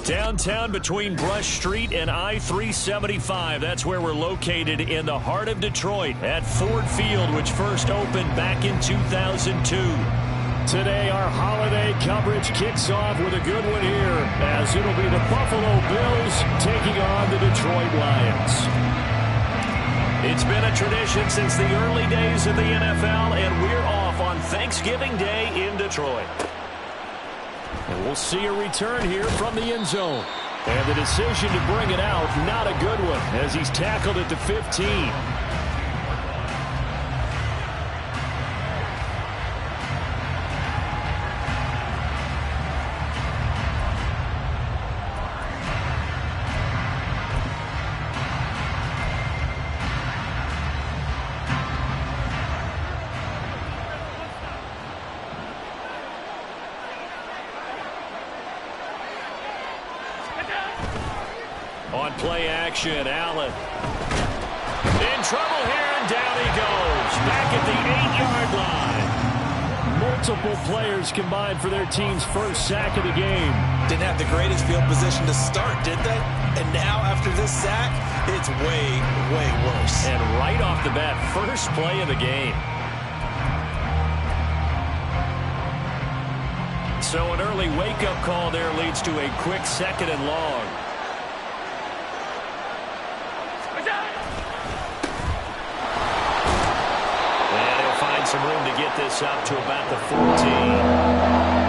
Downtown between Brush Street and I-375. That's where we're located in the heart of Detroit at Ford Field, which first opened back in 2002. Today, our holiday coverage kicks off with a good one here, as it'll be the Buffalo Bills taking on the Detroit Lions. It's been a tradition since the early days of the NFL, and we're off on Thanksgiving Day in Detroit. And we'll see a return here from the end zone. And the decision to bring it out, not a good one, as he's tackled at the 15. On play action, Allen. In trouble here, and down he goes. Back at the 8-yard line. Multiple players combined for their team's first sack of the game. Didn't have the greatest field position to start, did they? And now, after this sack, it's way, way worse. And right off the bat, first play of the game. So an early wake-up call there leads to a quick 2nd and long. Some room to get this up to about the 14.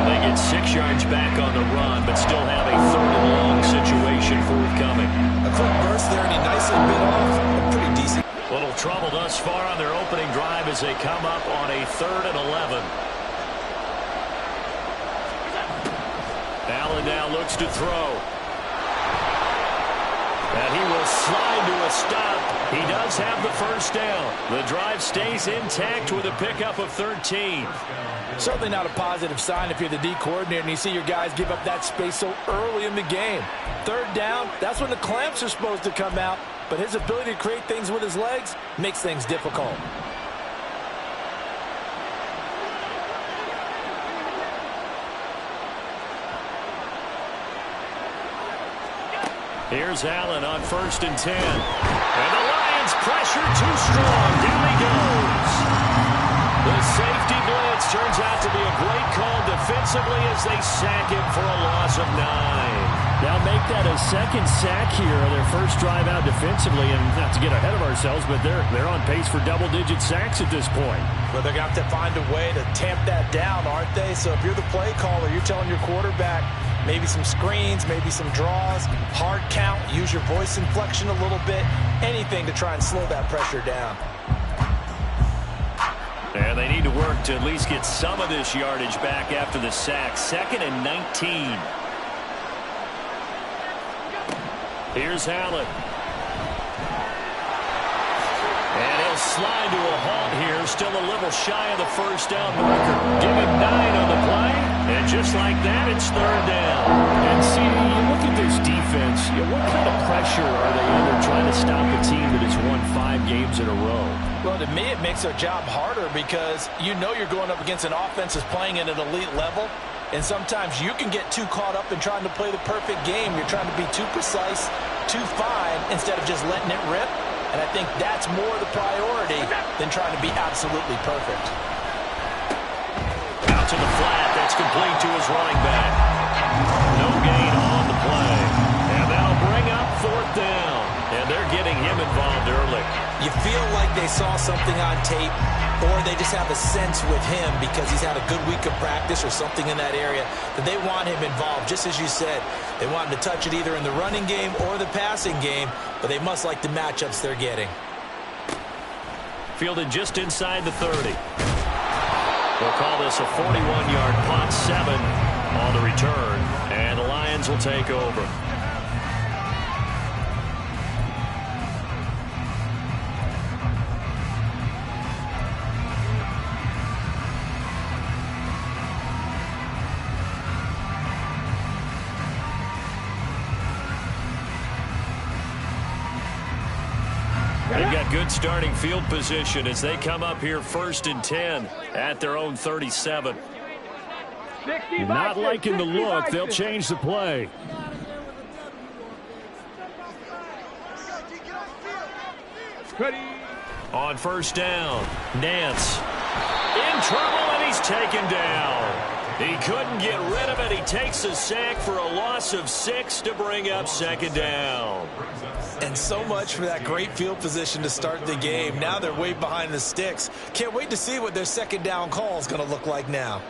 They get 6 yards back on the run, but still have a 3rd and long situation forthcoming. A quick burst there, and he nicely bit off. Pretty decent. Little trouble thus far on their opening drive as they come up on a 3rd and 11. Allen now looks to throw. And he will slide to a stop. He does have the first down. The drive stays intact with a pickup of 13. Certainly not a positive sign if you're the D coordinator and you see your guys give up that space so early in the game. 3rd down, that's when the clamps are supposed to come out. But his ability to create things with his legs makes things difficult. Here's Allen on 1st and 10. And the Lions pressure too strong. Down he goes. The safety blitz turns out to be a great call defensively as they sack him for a loss of 9. Now make that a 2nd sack here, their first drive out defensively, and not to get ahead of ourselves, but they're on pace for double-digit sacks at this point. But they're going to have to find a way to tamp that down, aren't they? So if you're the play caller, you're telling your quarterback, maybe some screens, maybe some draws, hard count, use your voice inflection a little bit, anything to try and slow that pressure down. And they need to work to at least get some of this yardage back after the sack. 2nd and 19. Here's Allen. And he'll slide to a halt here. Still a little shy of the first down marker. Give him 9 on the play. And just like that, it's 3rd down. And see, you look at this defense, what kind of pressure are they under trying to stop a team that has won 5 games in a row? Well, to me, it makes their job harder because you know you're going up against an offense that's playing at an elite level. And sometimes you can get too caught up in trying to play the perfect game. You're trying to be too precise, too fine, instead of just letting it rip. And I think that's more the priority than trying to be absolutely perfect. Out to the flat. That's complete to his running back. No gain on the play. And that'll bring up 4th down. And they're getting him involved early. You feel like they saw something on tape, or they just have a sense with him because he's had a good week of practice or something in that area that they want him involved. Just as you said, they want him to touch it either in the running game or the passing game, but they must like the matchups they're getting. Fielded just inside the 30. We'll call this a 41-yard punt, 7 on the return, and the Lions will take over. They've got good starting field position as they come up here 1st and 10 at their own 37. Not liking the look. They'll change the play. On first down, Nance in trouble, and he's taken down. He couldn't get rid of it. He takes a sack for a loss of 6 to bring up second down. And so much for that great field position to start the game. Now they're way behind the sticks. Can't wait to see what their second down call is going to look like now.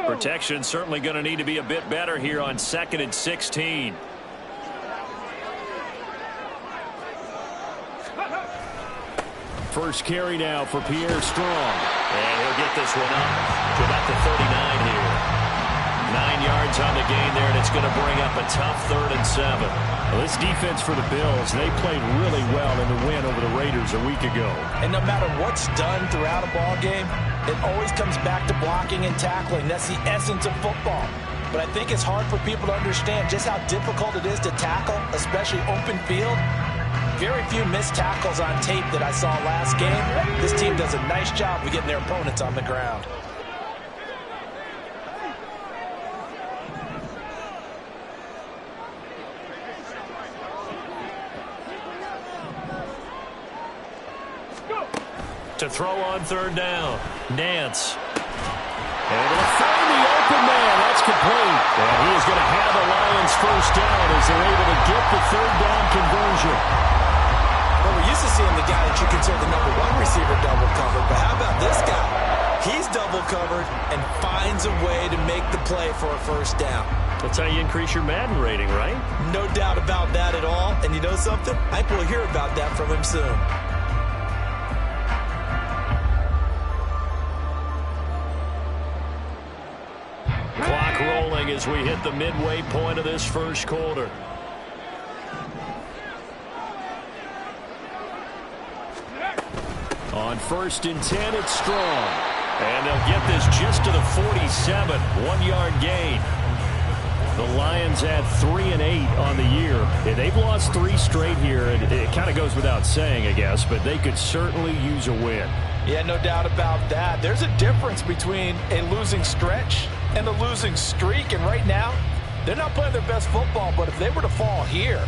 Protection certainly going to need to be a bit better here on 2nd and 16. First carry now for Pierre Strong. And he'll get this one up to about the 39 here. 9 yards on the gain there, and it's going to bring up a tough 3rd and 7. Well, this defense for the Bills, they played really well in the win over the Raiders a week ago. And no matter what's done throughout a ball game, it always comes back to blocking and tackling. That's the essence of football. But I think it's hard for people to understand just how difficult it is to tackle, especially open field. Very few missed tackles on tape that I saw last game. This team does a nice job of getting their opponents on the ground. To throw on 3rd down, Nance. And he'll find the open man. That's complete. And he is going to have the Lions first down as they're able to get the 3rd down conversion. Well, we're used to seeing the guy that you consider the number 1 receiver double covered. But how about this guy? He's double covered and finds a way to make the play for a first down. That's how you increase your Madden rating, right? No doubt about that at all. And you know something? I think we'll hear about that from him soon. Clock rolling as we hit the midway point of this first quarter. On 1st and 10, it's Strong. And they'll get this just to the 47, 1-yard gain. The Lions had 3 and 8 on the year. And they've lost 3 straight here, and it kind of goes without saying, I guess, but they could certainly use a win. Yeah, no doubt about that. There's a difference between a losing stretch and a losing streak, and right now, they're not playing their best football, but if they were to fall here,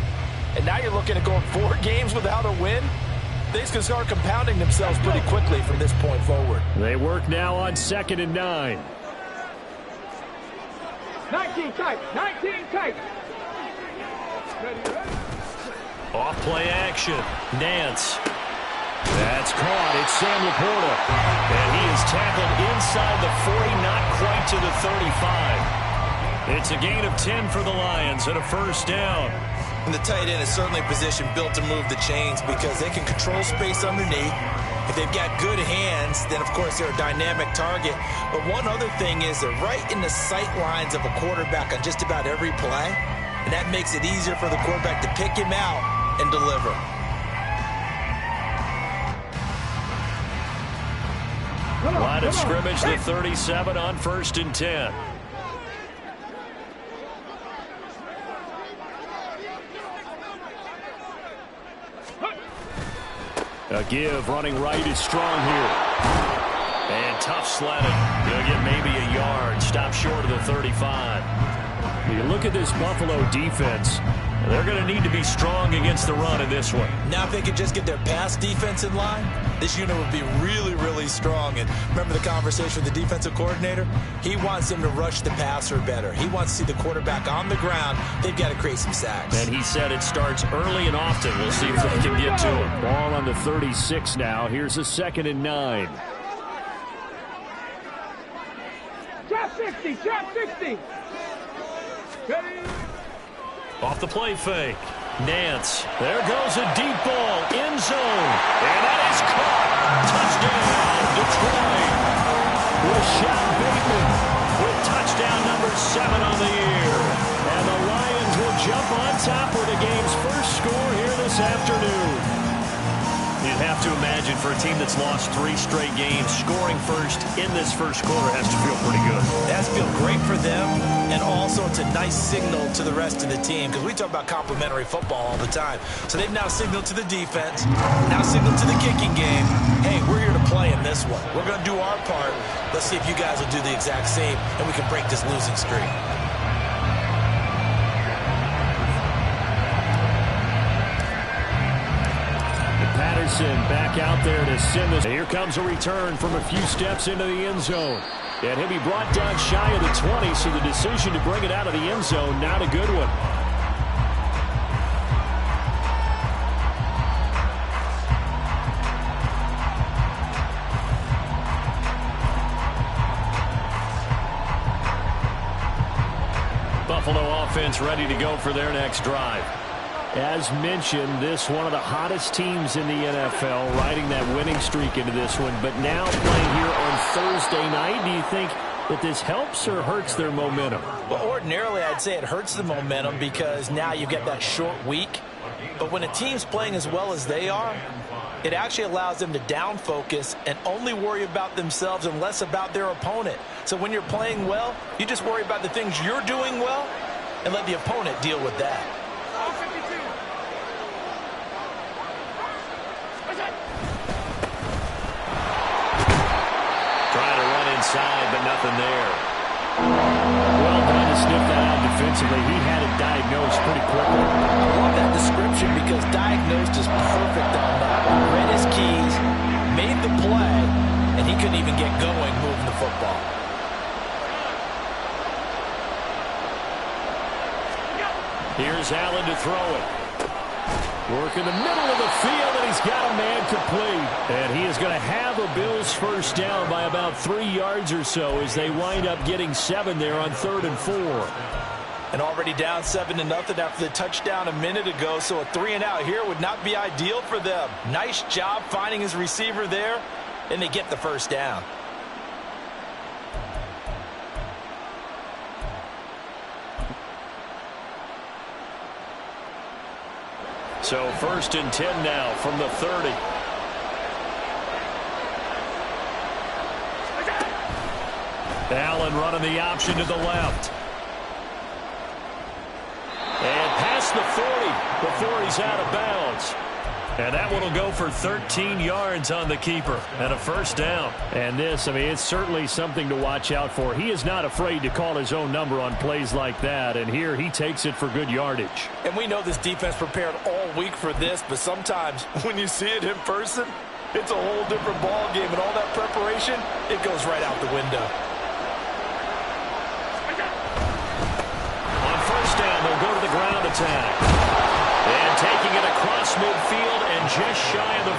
and now you're looking at going 4 games without a win, things can start compounding themselves pretty quickly from this point forward. They work now on 2nd and 9. 19 tight, 19 tight. Off play action, Nance. That's caught. It's Sam Laporta. And he is tackled inside the 40, not quite to the 35. It's a gain of 10 for the Lions and a first down. And the tight end is certainly a position built to move the chains because they can control space underneath. If they've got good hands, then, of course, they're a dynamic target. But one other thing is they're right in the sight lines of a quarterback on just about every play. And that makes it easier for the quarterback to pick him out and deliver. Line of scrimmage, the 37 on 1st and 10. A give, running right is Strong here. And tough sledding. He'll get maybe a yard. Stop short of the 35. You look at this Buffalo defense. They're going to need to be strong against the run in this one. Now if they could just get their pass defense in line, this unit would be really, really strong. And remember the conversation with the defensive coordinator? He wants them to rush the passer better. He wants to see the quarterback on the ground. They've got to create some sacks. And he said it starts early and often. We'll see if they can get to him. Ball on the 36 now. Here's a 2nd and 9. Trap 60, trap 60. Off the play fake. Nance. There goes a deep ball. End zone. And that is caught. Touchdown, Detroit. Rashad Bateman with touchdown number 7 on the year. And the Lions will jump on top with the game's first score here this afternoon. You'd have to imagine for a team that's lost 3 straight games, scoring first in this first quarter has to feel pretty good. It has to feel great for them, and also it's a nice signal to the rest of the team because we talk about complementary football all the time. So they've now signaled to the defense, now signaled to the kicking game, hey, we're here to play in this one. We're going to do our part. Let's see if you guys will do the exact same, and we can break this losing streak. Anderson back out there to send this. Here comes a return from a few steps into the end zone. And he'll be brought down shy of the 20, so the decision to bring it out of the end zone, not a good one. Buffalo offense ready to go for their next drive. As mentioned, this one of the hottest teams in the NFL, riding that winning streak into this one. But now playing here on Thursday night, do you think that this helps or hurts their momentum? Well, ordinarily, I'd say it hurts the momentum because now you get that short week. But when a team's playing as well as they are, it actually allows them to down focus and only worry about themselves and less about their opponent. So when you're playing well, you just worry about the things you're doing well and let the opponent deal with that. Trying to run inside, but nothing there. Well done to sniff that out defensively. He had it diagnosed pretty quickly. I love that description because diagnosed is perfect on that one. Read his keys, made the play, and he couldn't even get going moving the football. Here's Allen to throw it. Work in the middle of the field, and he's got a man complete. And he is going to have a Bills first down by about 3 yards or so as they wind up getting 7 there on 3rd and 4. And already down 7-0 after the touchdown a minute ago, so a 3-and-out here would not be ideal for them. Nice job finding his receiver there, and they get the first down. So 1st and 10 now from the 30. Allen running the option to the left. And past the 40 before he's out of bounds. And that one will go for 13 yards on the keeper and a first down. And this, I mean, it's certainly something to watch out for. He is not afraid to call his own number on plays like that. And here he takes it for good yardage. And we know this defense prepared all week for this, but sometimes when you see it in person, it's a whole different ball game. And all that preparation, it goes right out the window. On first down, they'll go to the ground attack. And taking it across midfield and just shy of the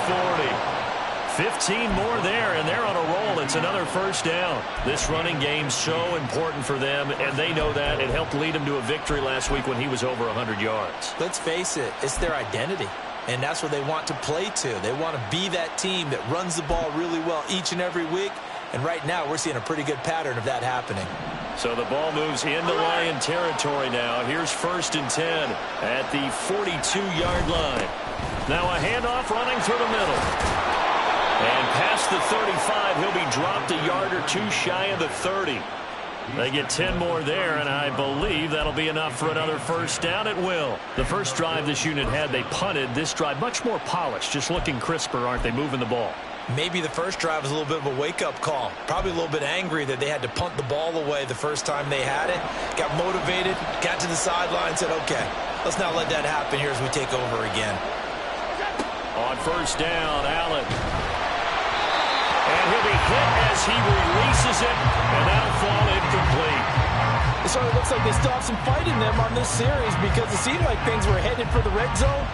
40. 15 more there, and they're on a roll. It's another first down. This running game's so important for them, and they know that. It helped lead them to a victory last week when he was over 100 yards. Let's face it, it's their identity, and that's what they want to play to. They want to be that team that runs the ball really well each and every week, and right now we're seeing a pretty good pattern of that happening. So the ball moves into Lion territory now. Here's 1st and 10 at the 42-yard line. Now a handoff running through the middle. And past the 35, he'll be dropped a yard or two shy of the 30. They get 10 more there, and I believe that'll be enough for another first down. It will. The first drive this unit had, they punted. This drive, much more polished, just looking crisper, aren't they, moving the ball? Maybe the first drive was a little bit of a wake-up call. Probably a little bit angry that they had to punt the ball away the first time they had it. Got motivated, got to the sideline, said, okay, let's not let that happen here as we take over again. On first down, Allen. And he'll be hit as he releases it, and that'll fall incomplete. It sort of looks like they still have some fight in them on this series because it seemed like things were headed for the red zone.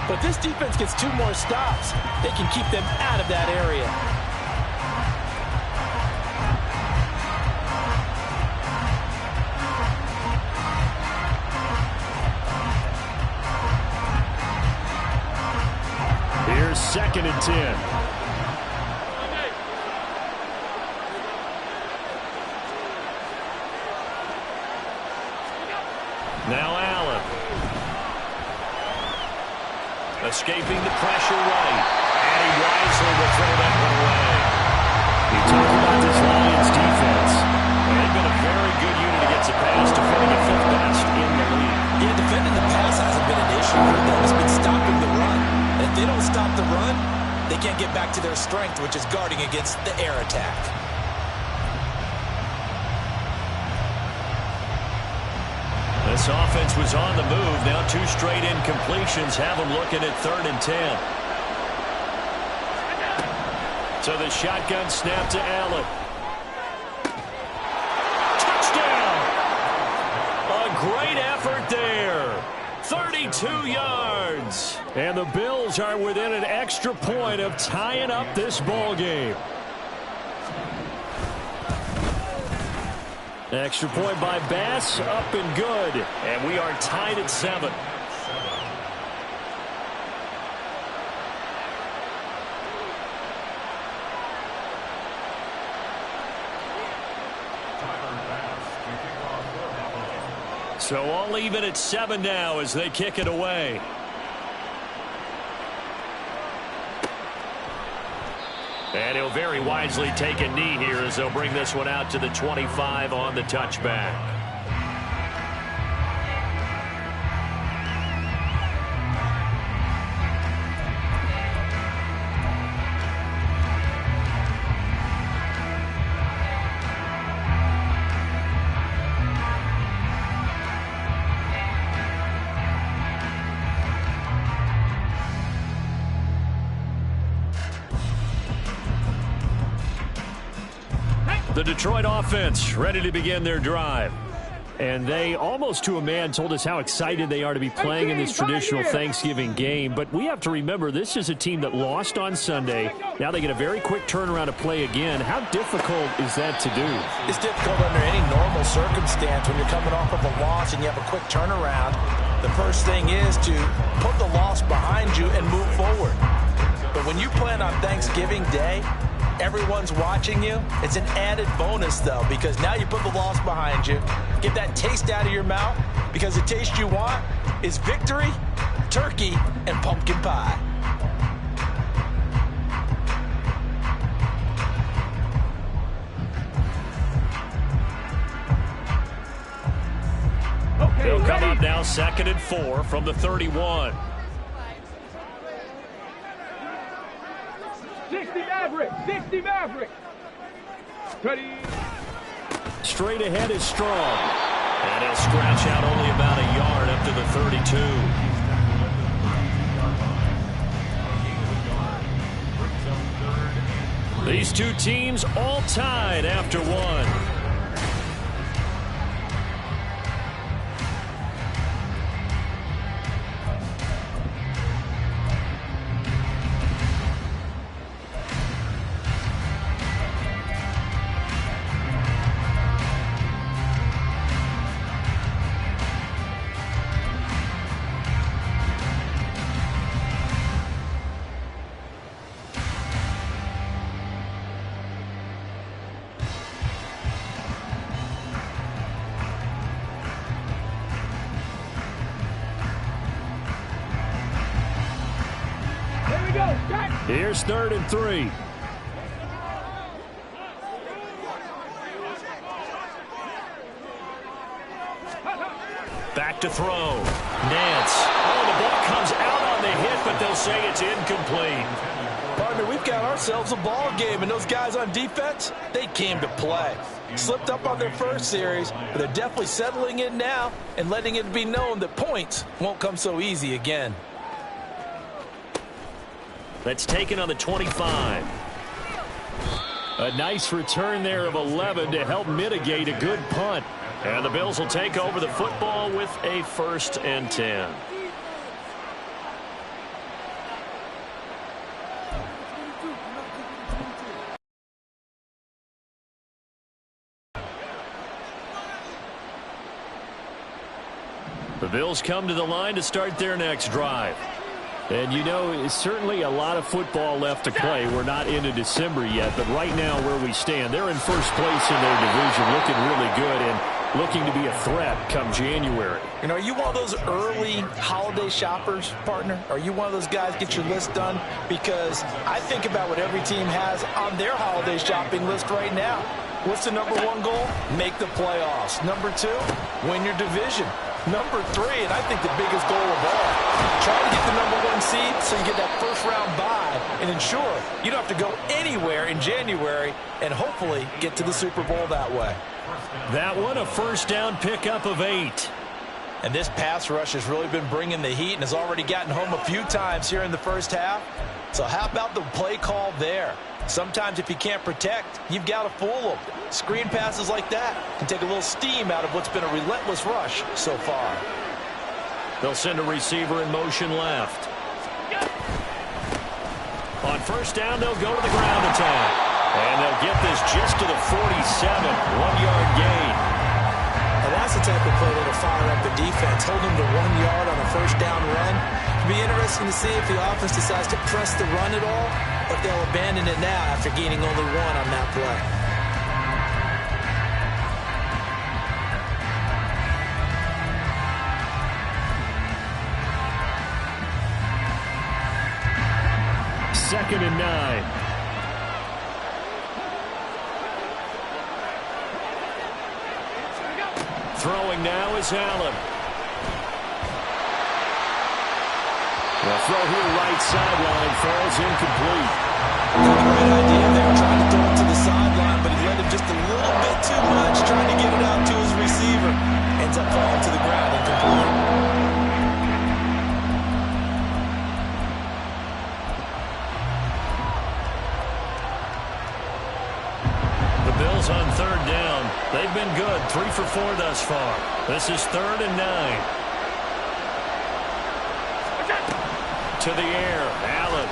But this defense gets 2 more stops. They can keep them out of that area. Here's 2nd and 10. Now Allen. Escaping the pressure right. And he wisely will throw that one away. You talk about this Lions defense. They've been a very good unit against the pass, defending at 5th best in the league. Yeah, defending the pass hasn't been an issue for them. It's been stopping the run. And if they don't stop the run, they can't get back to their strength, which is guarding against the air attack. This offense was on the move. Now 2 straight incompletions have them looking at 3rd and 10. So the shotgun snap to Allen. Touchdown! A great effort there. 32 yards. And the Bills are within an extra point of tying up this ball game. Extra point by Bass, up and good. And we are tied at 7. So all even at 7 now as they kick it away. And he'll very wisely take a knee here as they'll bring this one out to the 25 on the touchback. The Detroit offense ready to begin their drive. And they, almost to a man, told us how excited they are to be playing in this traditional Thanksgiving game. But we have to remember, this is a team that lost on Sunday. Now they get a very quick turnaround to play again. How difficult is that to do? It's difficult under any normal circumstance when you're coming off of a loss and you have a quick turnaround. The first thing is to put the loss behind you and move forward. But when you play on Thanksgiving Day, everyone's watching you. It's an added bonus, though, because now you put the loss behind you. Get that taste out of your mouth, because the taste you want is victory, turkey, and pumpkin pie. Okay, they'll come up now 2nd and 4 from the 31. 60 Maverick, 60 Maverick. Ready. Straight ahead is Strong. And he'll scratch out only about a yard up to the 32. These two teams all tied after one. Here's 3rd and 3. Back to throw. Nance. Oh, the ball comes out on the hit, but they'll say it's incomplete. Partner, we've got ourselves a ball game, and those guys on defense, they came to play. Slipped up on their first series, but they're definitely settling in now and letting it be known that points won't come so easy again. That's taken on the 25. A nice return there of 11 to help mitigate a good punt. And the Bills will take over the football with a 1st and 10. The Bills come to the line to start their next drive. And, you know, certainly a lot of football left to play. We're not into December yet, but right now where we stand, they're in first place in their division, looking really good and looking to be a threat come January. You know, are you one of those early holiday shoppers, partner? Are you one of those guys get your list done? Because I think about what every team has on their holiday shopping list right now. What's the number 1 goal? Make the playoffs. Number 2, win your division. Number 3, and I think the biggest goal of all, try to get the number 1 seed so you get that first-round bye and ensure you don't have to go anywhere in January and hopefully get to the Super Bowl that way. That one, a first down pickup of 8. And this pass rush has really been bringing the heat and has already gotten home a few times here in the first half. So how about the play call there? Sometimes if you can't protect, you've got to fool them. Screen passes like that can take a little steam out of what's been a relentless rush so far. They'll send a receiver in motion left. On first down, they'll go to the ground attack. And they'll get this just to the 47, 1-yard gain. And that's the type of play that'll fire up the defense. Hold them to 1 yard on a first down run. It'll be interesting to see if the offense decides to press the run at all, or if they'll abandon it now after gaining only 1 on that play. Second and 9. Throwing now is Allen. The throw here right sideline falls incomplete. Great idea there, trying to throw it to the sideline, but he led him just a little bit too much, trying to get it out to his receiver. Ends up falling to the ground incomplete. Bills on third down. They've been good. 3 for 4 thus far. This is 3rd and 9. To the air. Allen.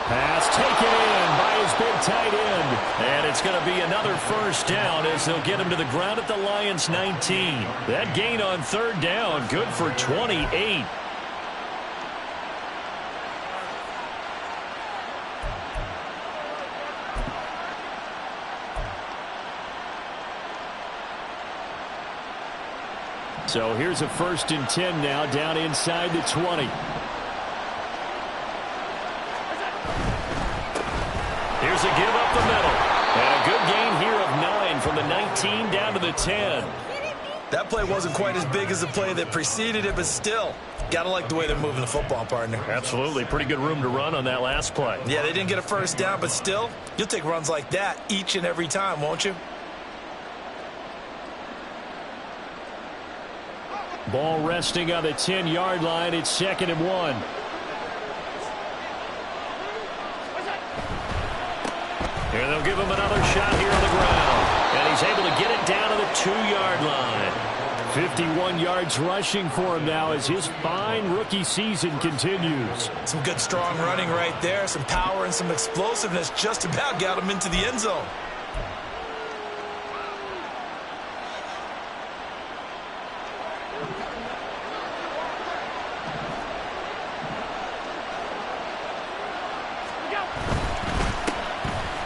Pass taken in by his big tight end. And it's going to be another first down as they'll get him to the ground at the Lions' 19. That gain on third down, good for 28. So here's a 1st and 10 now, down inside the 20. Here's a give up the middle. And a good gain here of 9 from the 19 down to the 10. That play wasn't quite as big as the play that preceded it, but still, got to like the way they're moving the football, partner. Absolutely. Pretty good room to run on that last play. Yeah, they didn't get a first down, but still, you'll take runs like that each and every time, won't you? Ball resting on the 10-yard line. It's 2nd and 1. Here they'll give him another shot here on the ground. And he's able to get it down to the 2-yard line. 51 yards rushing for him now as his fine rookie season continues. Some good strong running right there. Some power and some explosiveness just about got him into the end zone.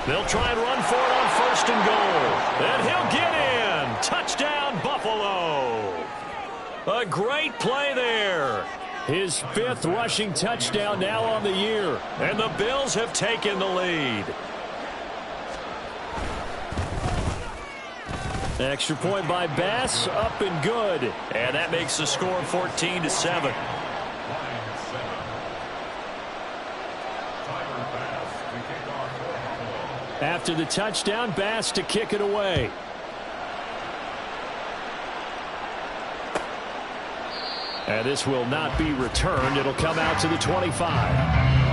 They'll try and run for it on 1st and goal. And he'll get in. Touchdown, Buffalo. A great play there. His 5th rushing touchdown now on the year. And the Bills have taken the lead. Extra point by Bass, up and good. And that makes the score 14-7. After the touchdown, Bass to kick it away. And this will not be returned. It'll come out to the 25.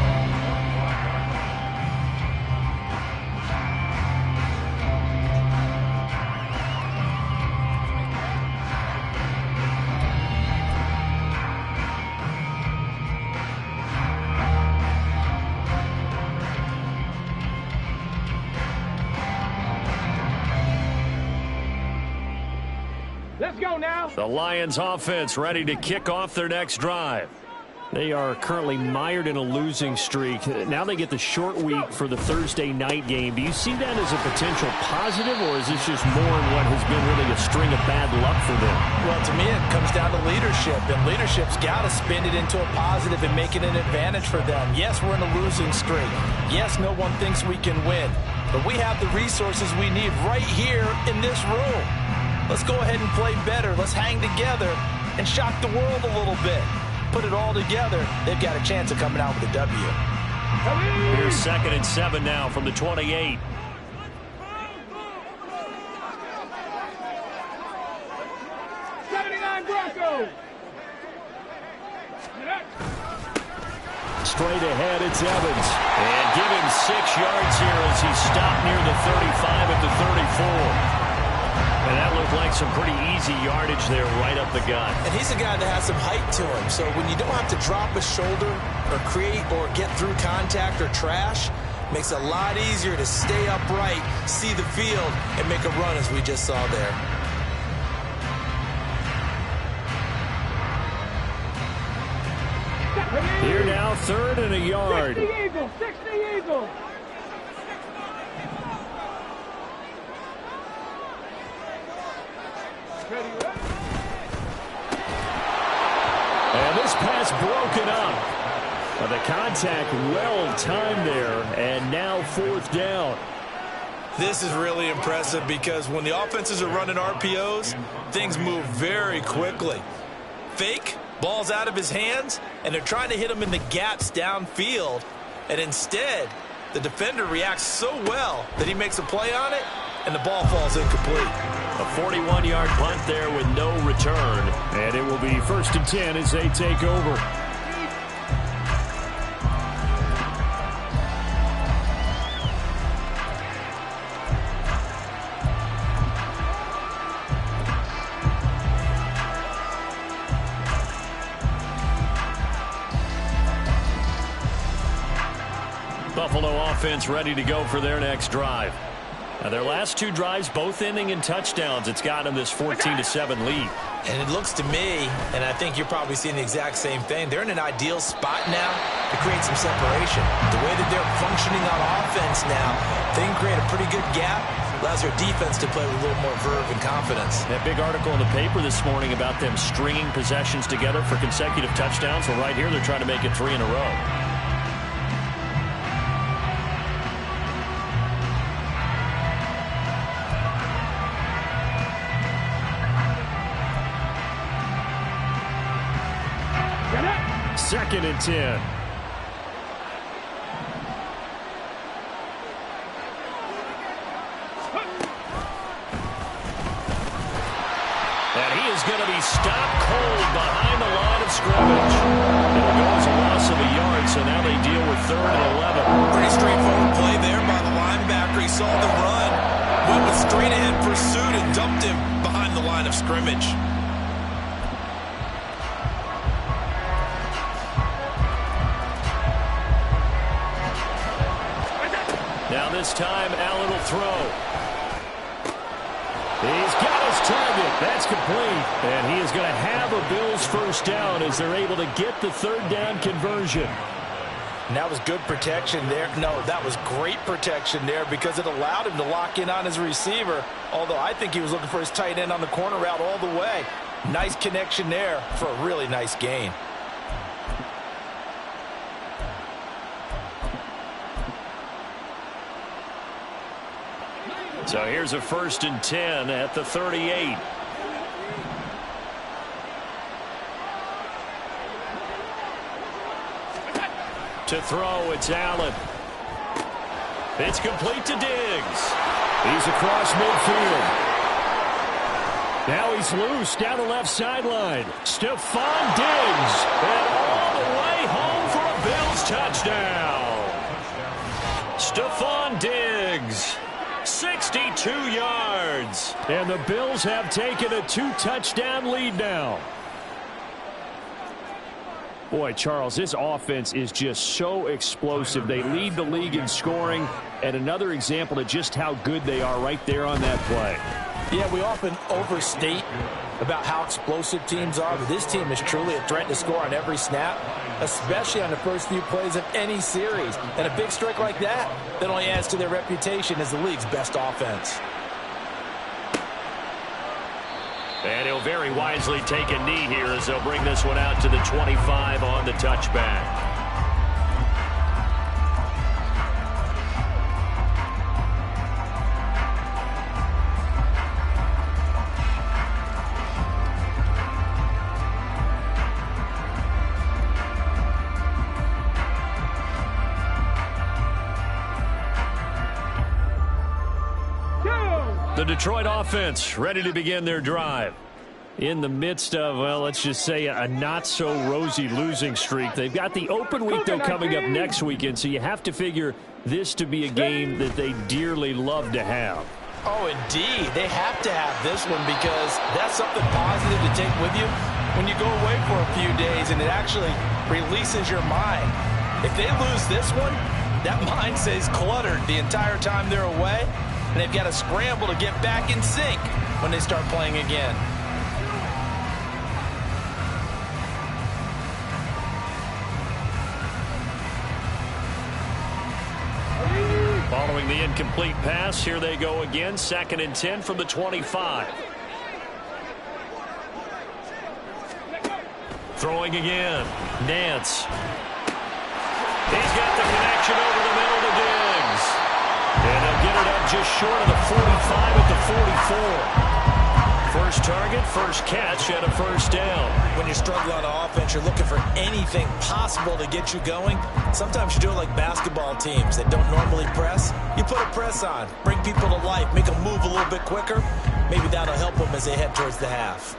Let's go now. The Lions offense ready to kick off their next drive. They are currently mired in a losing streak. Now they get the short week for the Thursday night game. Do you see that as a potential positive, or is this just more in what has been really a string of bad luck for them? Well, to me, it comes down to leadership, and leadership's got to spin it into a positive and make it an advantage for them. Yes, we're in a losing streak. Yes, no one thinks we can win, but we have the resources we need right here in this room. Let's go ahead and play better. Let's hang together and shock the world a little bit. Put it all together, they've got a chance of coming out with a W. Here's 2nd and 7 now from the 28. straight ahead. It's Evans. And give him 6 yards here as he stopped near the 35 at the 34. And that looked like some pretty easy yardage there right up the gut. And he's a guy that has some height to him. So when you don't have to drop a shoulder or create or get through contact or trash, makes it a lot easier to stay upright, see the field, and make a run as we just saw there. Here now, 3rd and a yard. 60 Eagles, 60 Eagles. And this pass broken up. But the contact well timed there, and now 4th down. This is really impressive because when the offenses are running RPOs, things move very quickly. Fake, ball's out of his hands, and they're trying to hit him in the gaps downfield. And instead, the defender reacts so well that he makes a play on it, and the ball falls incomplete. A 41-yard punt there with no return. And it will be 1st and 10 as they take over. Buffalo offense ready to go for their next drive. Now their last 2 drives, both ending in touchdowns. It's got them this 14-7 lead. And it looks to me, and I think you're probably seeing the exact same thing, they're in an ideal spot now to create some separation. The way that they're functioning on offense now, they can create a pretty good gap. Allows their defense to play with a little more verve and confidence. That big article in the paper this morning about them stringing possessions together for consecutive touchdowns. Well, right here they're trying to make it 3 in a row. Second and 10. And he is going to be stopped cold behind the line of scrimmage. It'll go as a loss of a yard, so now they deal with 3rd and 11. Pretty straightforward play there by the linebacker. He saw the run, went with straight ahead pursuit, and dumped him behind the line of scrimmage. Now this time, Allen will throw. He's got his target. That's complete. And he is going to have a Bills 1st down as they're able to get the 3rd down conversion. And that was good protection there. No, that was great protection there because it allowed him to lock in on his receiver. Although I think he was looking for his tight end on the corner route all the way. Nice connection there for a really nice gain. So here's a 1st and 10 at the 38. To throw, it's Allen. It's complete to Diggs. He's across midfield. Now he's loose down the left sideline. Stephon Diggs. And all the way home for a Bills touchdown. Stephon Diggs. 62 yards. And the Bills have taken a 2-touchdown lead now. Boy, Charles, this offense is just so explosive. They lead the league in scoring, and another example of just how good they are right there on that play. Yeah, we often overstate about how explosive teams are, but this team is truly a threat to score on every snap, especially on the first few plays of any series. And a big strike like that only adds to their reputation as the league's best offense. And he'll very wisely take a knee here as they'll bring this one out to the 25 on the touchback. The Detroit offense ready to begin their drive. in the midst of, well, let's just say a not-so-rosy losing streak. They've got the open week, though, coming up next weekend, so you have to figure this to be a game that they dearly love to have. Oh, indeed. They have to have this one because that's something positive to take with you when you go away for a few days, and it actually releases your mind. If they lose this one, that mind stays cluttered the entire time they're away, and they've got to scramble to get back in sync when they start playing again. Following the incomplete pass, here they go again. 2nd and 10 from the 25. Throwing again. Nance. He's got the connection over the middle to Diggs. And he'll get it up just short of the 45 at the 44. First target, first catch, and a first down. When you're struggling on offense, you're looking for anything possible to get you going. Sometimes you do it like basketball teams that don't normally press. You put a press on, bring people to life, make them move a little bit quicker. Maybe that'll help them as they head towards the half.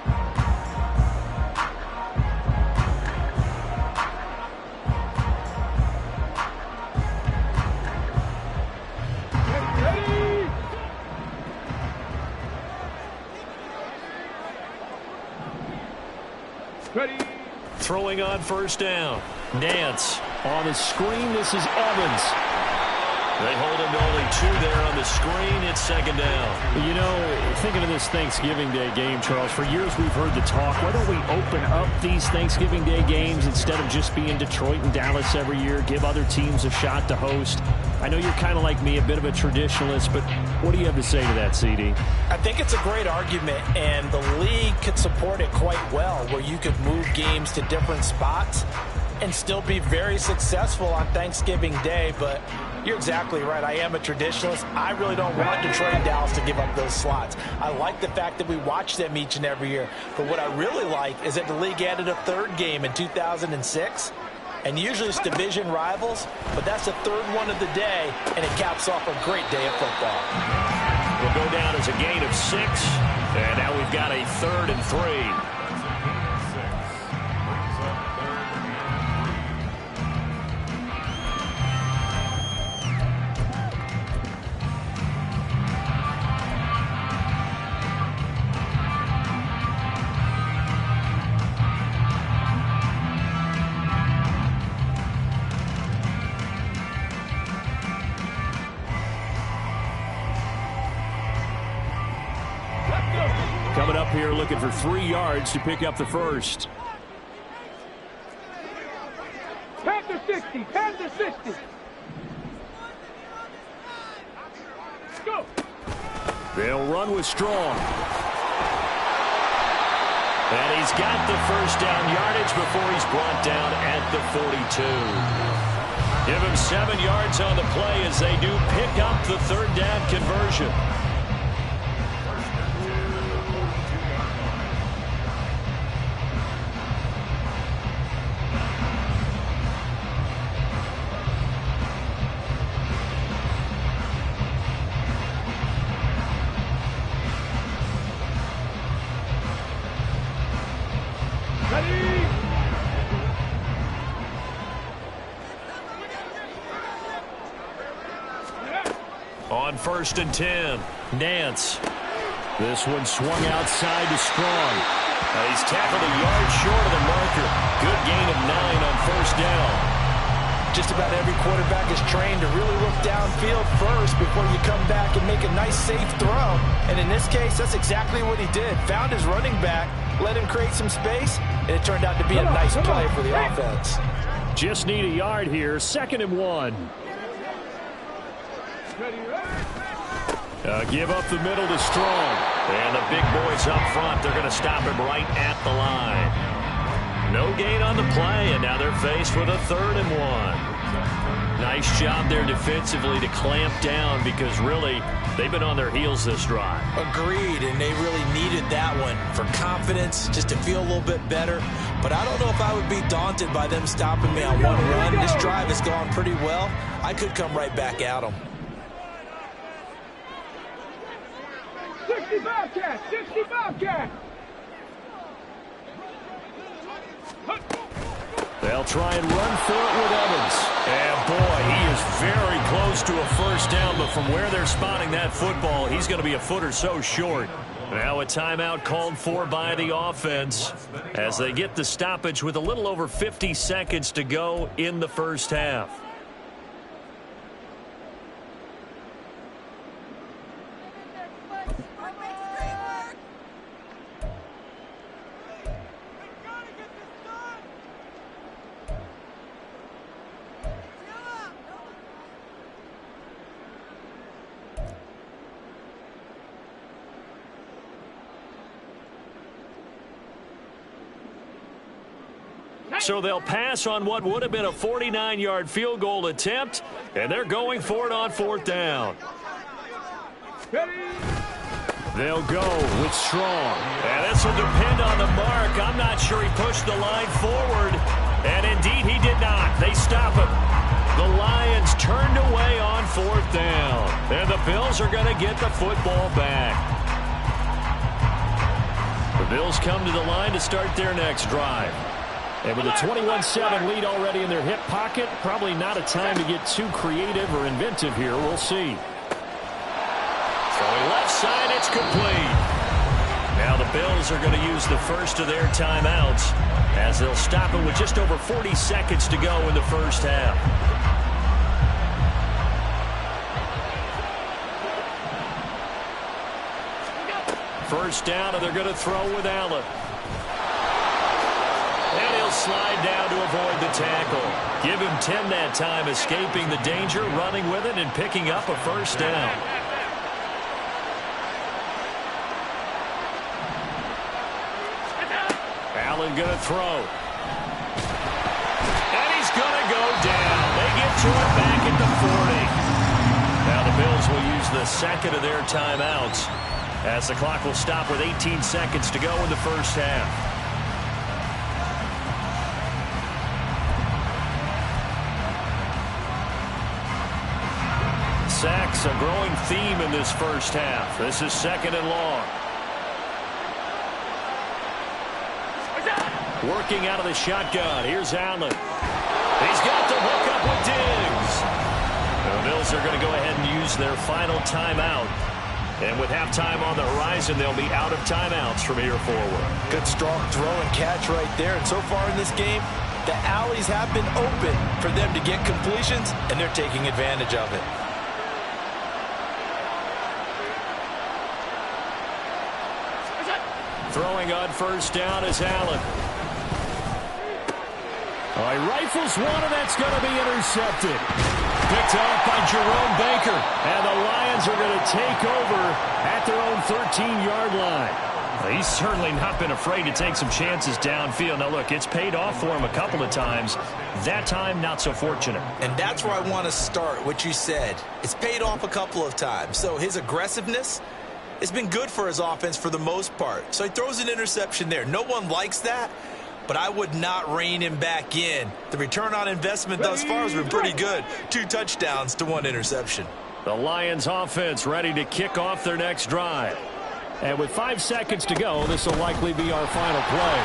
Ready. Throwing on first down. Nance on the screen. This is Evans. They hold him to only 2 there on the screen. It's 2nd down. You know, thinking of this Thanksgiving Day game, Charles, for years we've heard the talk, why don't we open up these Thanksgiving Day games instead of just being Detroit and Dallas every year, give other teams a shot to host? I know you're kind of like me, a bit of a traditionalist, but what do you have to say to that, CD? I think it's a great argument, and the league could support it quite well, where you could move games to different spots and still be very successful on Thanksgiving Day. But you're exactly right. I am a traditionalist. I really don't want Detroit and Dallas to give up those slots. I like the fact that we watch them each and every year. But what I really like is that the league added a 3rd game in 2006. And usually it's division rivals, but that's the 3rd one of the day, and it caps off a great day of football. Will go down as a gain of 6, and now we've got a 3rd and 3. Coming up here looking for 3 yards to pick up the first. Panther 60. Panther 60. Go. They'll run with Strong. And he's got the first down yardage before he's brought down at the 42. Give him 7 yards on the play as they do pick up the 3rd down conversion. On 1st and 10, Nance. This one swung outside to Strong. He's tackled a yard short of the marker. Good gain of 9 on 1st down. Just about every quarterback is trained to really look downfield first before you come back and make a nice, safe throw. And in this case, that's exactly what he did. Found his running back, let him create some space, and it turned out to be a nice play for the offense. Just need a yard here. 2nd and 1. Give up the middle to Strong. And the big boys up front, they're going to stop him right at the line. No gain on the play, and now they're faced with a 3rd and 1. Nice job there defensively to clamp down because really they've been on their heels this drive. Agreed, and they really needed that one for confidence, just to feel a little bit better. But I don't know if I would be daunted by them stopping me on one run. This drive has gone pretty well. I could come right back at them. 60 Bobcat! 60 Bobcat! They'll try and run for it with Evans. And boy, he is very close to a first down, but from where they're spotting that football, he's going to be a foot or so short. Now a timeout called for by the offense as they get the stoppage with a little over 50 seconds to go in the first half. So they'll pass on what would have been a 49-yard field goal attempt, and they're going for it on fourth down. They'll go with Strong. And this will depend on the mark. I'm not sure he pushed the line forward, and indeed he did not. They stop him. The Lions turned away on fourth down, and the Bills are going to get the football back. The Bills come to the line to start their next drive. And with a 21-7 lead already in their hip pocket, probably not a time to get too creative or inventive here. We'll see. Throwing left side, it's complete. Now the Bills are going to use the first of their timeouts as they'll stop it with just over 40 seconds to go in the first half. First down, and they're going to throw with Allen. And he'll slide down to avoid the tackle. Give him 10 that time, escaping the danger, running with it, and picking up a first down. Allen going to throw. And he's going to go down. They get to it back at the 40. Now the Bills will use the second of their timeouts as the clock will stop with 18 seconds to go in the first half. Sacks, a growing theme in this first half. This is second and long. Working out of the shotgun. Here's Allen. He's got the hook up with Diggs. The Bills are going to go ahead and use their final timeout. And with halftime on the horizon, they'll be out of timeouts from here forward. Good strong throw and catch right there. And so far in this game, the alleys have been open for them to get completions, and they're taking advantage of it. Throwing on first down is Allen. All right, rifles one, and that's going to be intercepted. Picked off by Jerome Baker. And the Lions are going to take over at their own 13-yard line. He's certainly not been afraid to take some chances downfield. Now, look, it's paid off for him a couple of times. That time, not so fortunate. And that's where I want to start, what you said. It's paid off a couple of times. So his aggressiveness, it's been good for his offense for the most part. So he throws an interception there. No one likes that, but I would not rein him back in. The return on investment thus far has been pretty good. 2 touchdowns to 1 interception. The Lions offense ready to kick off their next drive. And with 5 seconds to go, this will likely be our final play.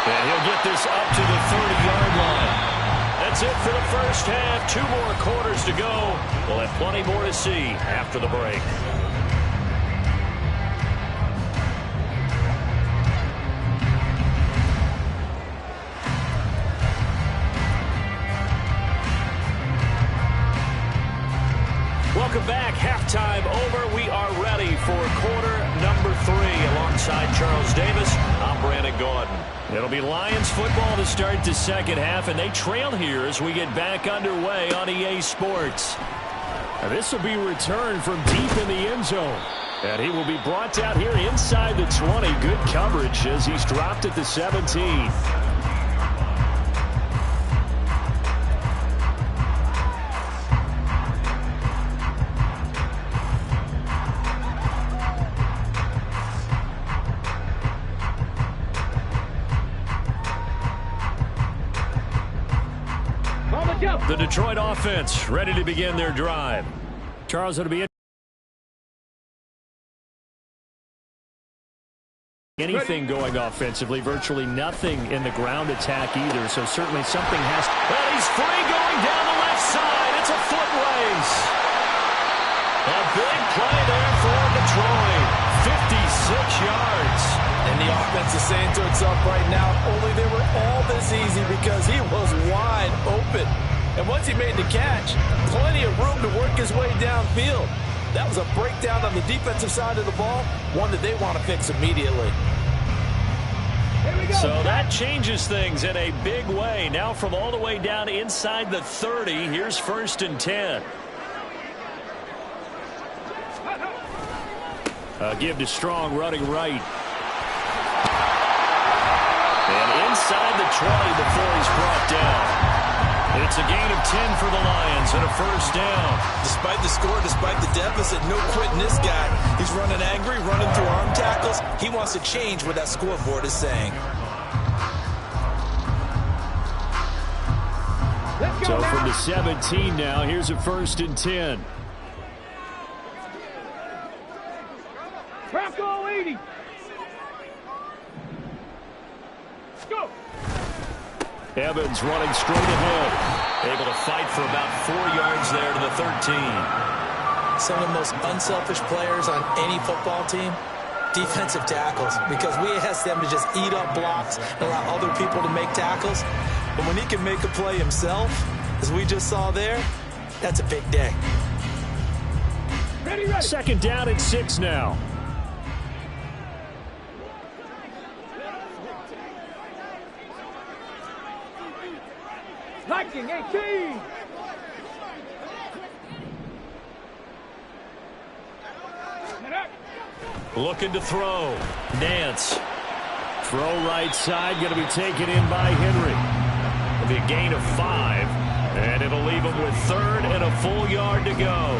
And he'll get this up to the 30-yard line. That's it for the first half. 2 more quarters to go. We'll have plenty more to see after the break. Welcome back. Halftime over. We are ready for quarter number 3. Alongside Charles Davis, I'm Brandon Gordon. It'll be Lions football to start the second half, and they trail here as we get back underway on EA Sports. And this will be returned from deep in the end zone. And he will be brought down here inside the 20. Good coverage as he's dropped at the 17. The Detroit offense ready to begin their drive. Charles, it'll be anything going offensively, virtually nothing in the ground attack either, so certainly something has to... Well, he's free going down the left side. It's a foot race. A big play there for Detroit. 56 yards. And the offense is saying to itself right now, only they were all this easy because he was wide open. And once he made the catch, plenty of room to work his way downfield. That was a breakdown on the defensive side of the ball, one that they want to fix immediately. So that changes things in a big way. Now from all the way down inside the 30, here's 1st and 10. Give to Strong running right. And inside the 20 before he's brought down. It's a gain of 10 for the Lions and a 1st down. Despite the score, despite the deficit, no quitting this guy. He's running angry, running through arm tackles. He wants to change what that scoreboard is saying. So from the 17 now, here's a 1st and 10. Bronco 80. Go. Evans running straight ahead. Able to fight for about 4 yards there to the 13. Some of the most unselfish players on any football team, defensive tackles, because we ask them to just eat up blocks and allow other people to make tackles. But when he can make a play himself, as we just saw there, that's a big day. Ready, ready. 2nd down and 6 now. Liking 18. Looking to throw. Nance. Throw right side, going to be taken in by Henry. It'll be a gain of 5, and it'll leave him with 3rd and a full yard to go.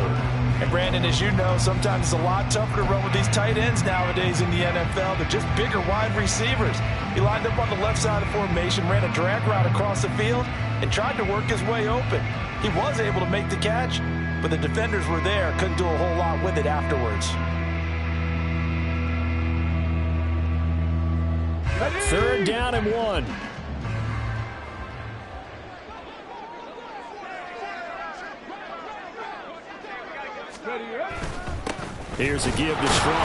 And Brandon, as you know, sometimes it's a lot tougher to run with these tight ends nowadays in the NFL. They're just bigger wide receivers. He lined up on the left side of formation, ran a drag route across the field, and tried to work his way open. He was able to make the catch, but the defenders were there, couldn't do a whole lot with it afterwards. 3rd down and 1. Here's a give to Strong.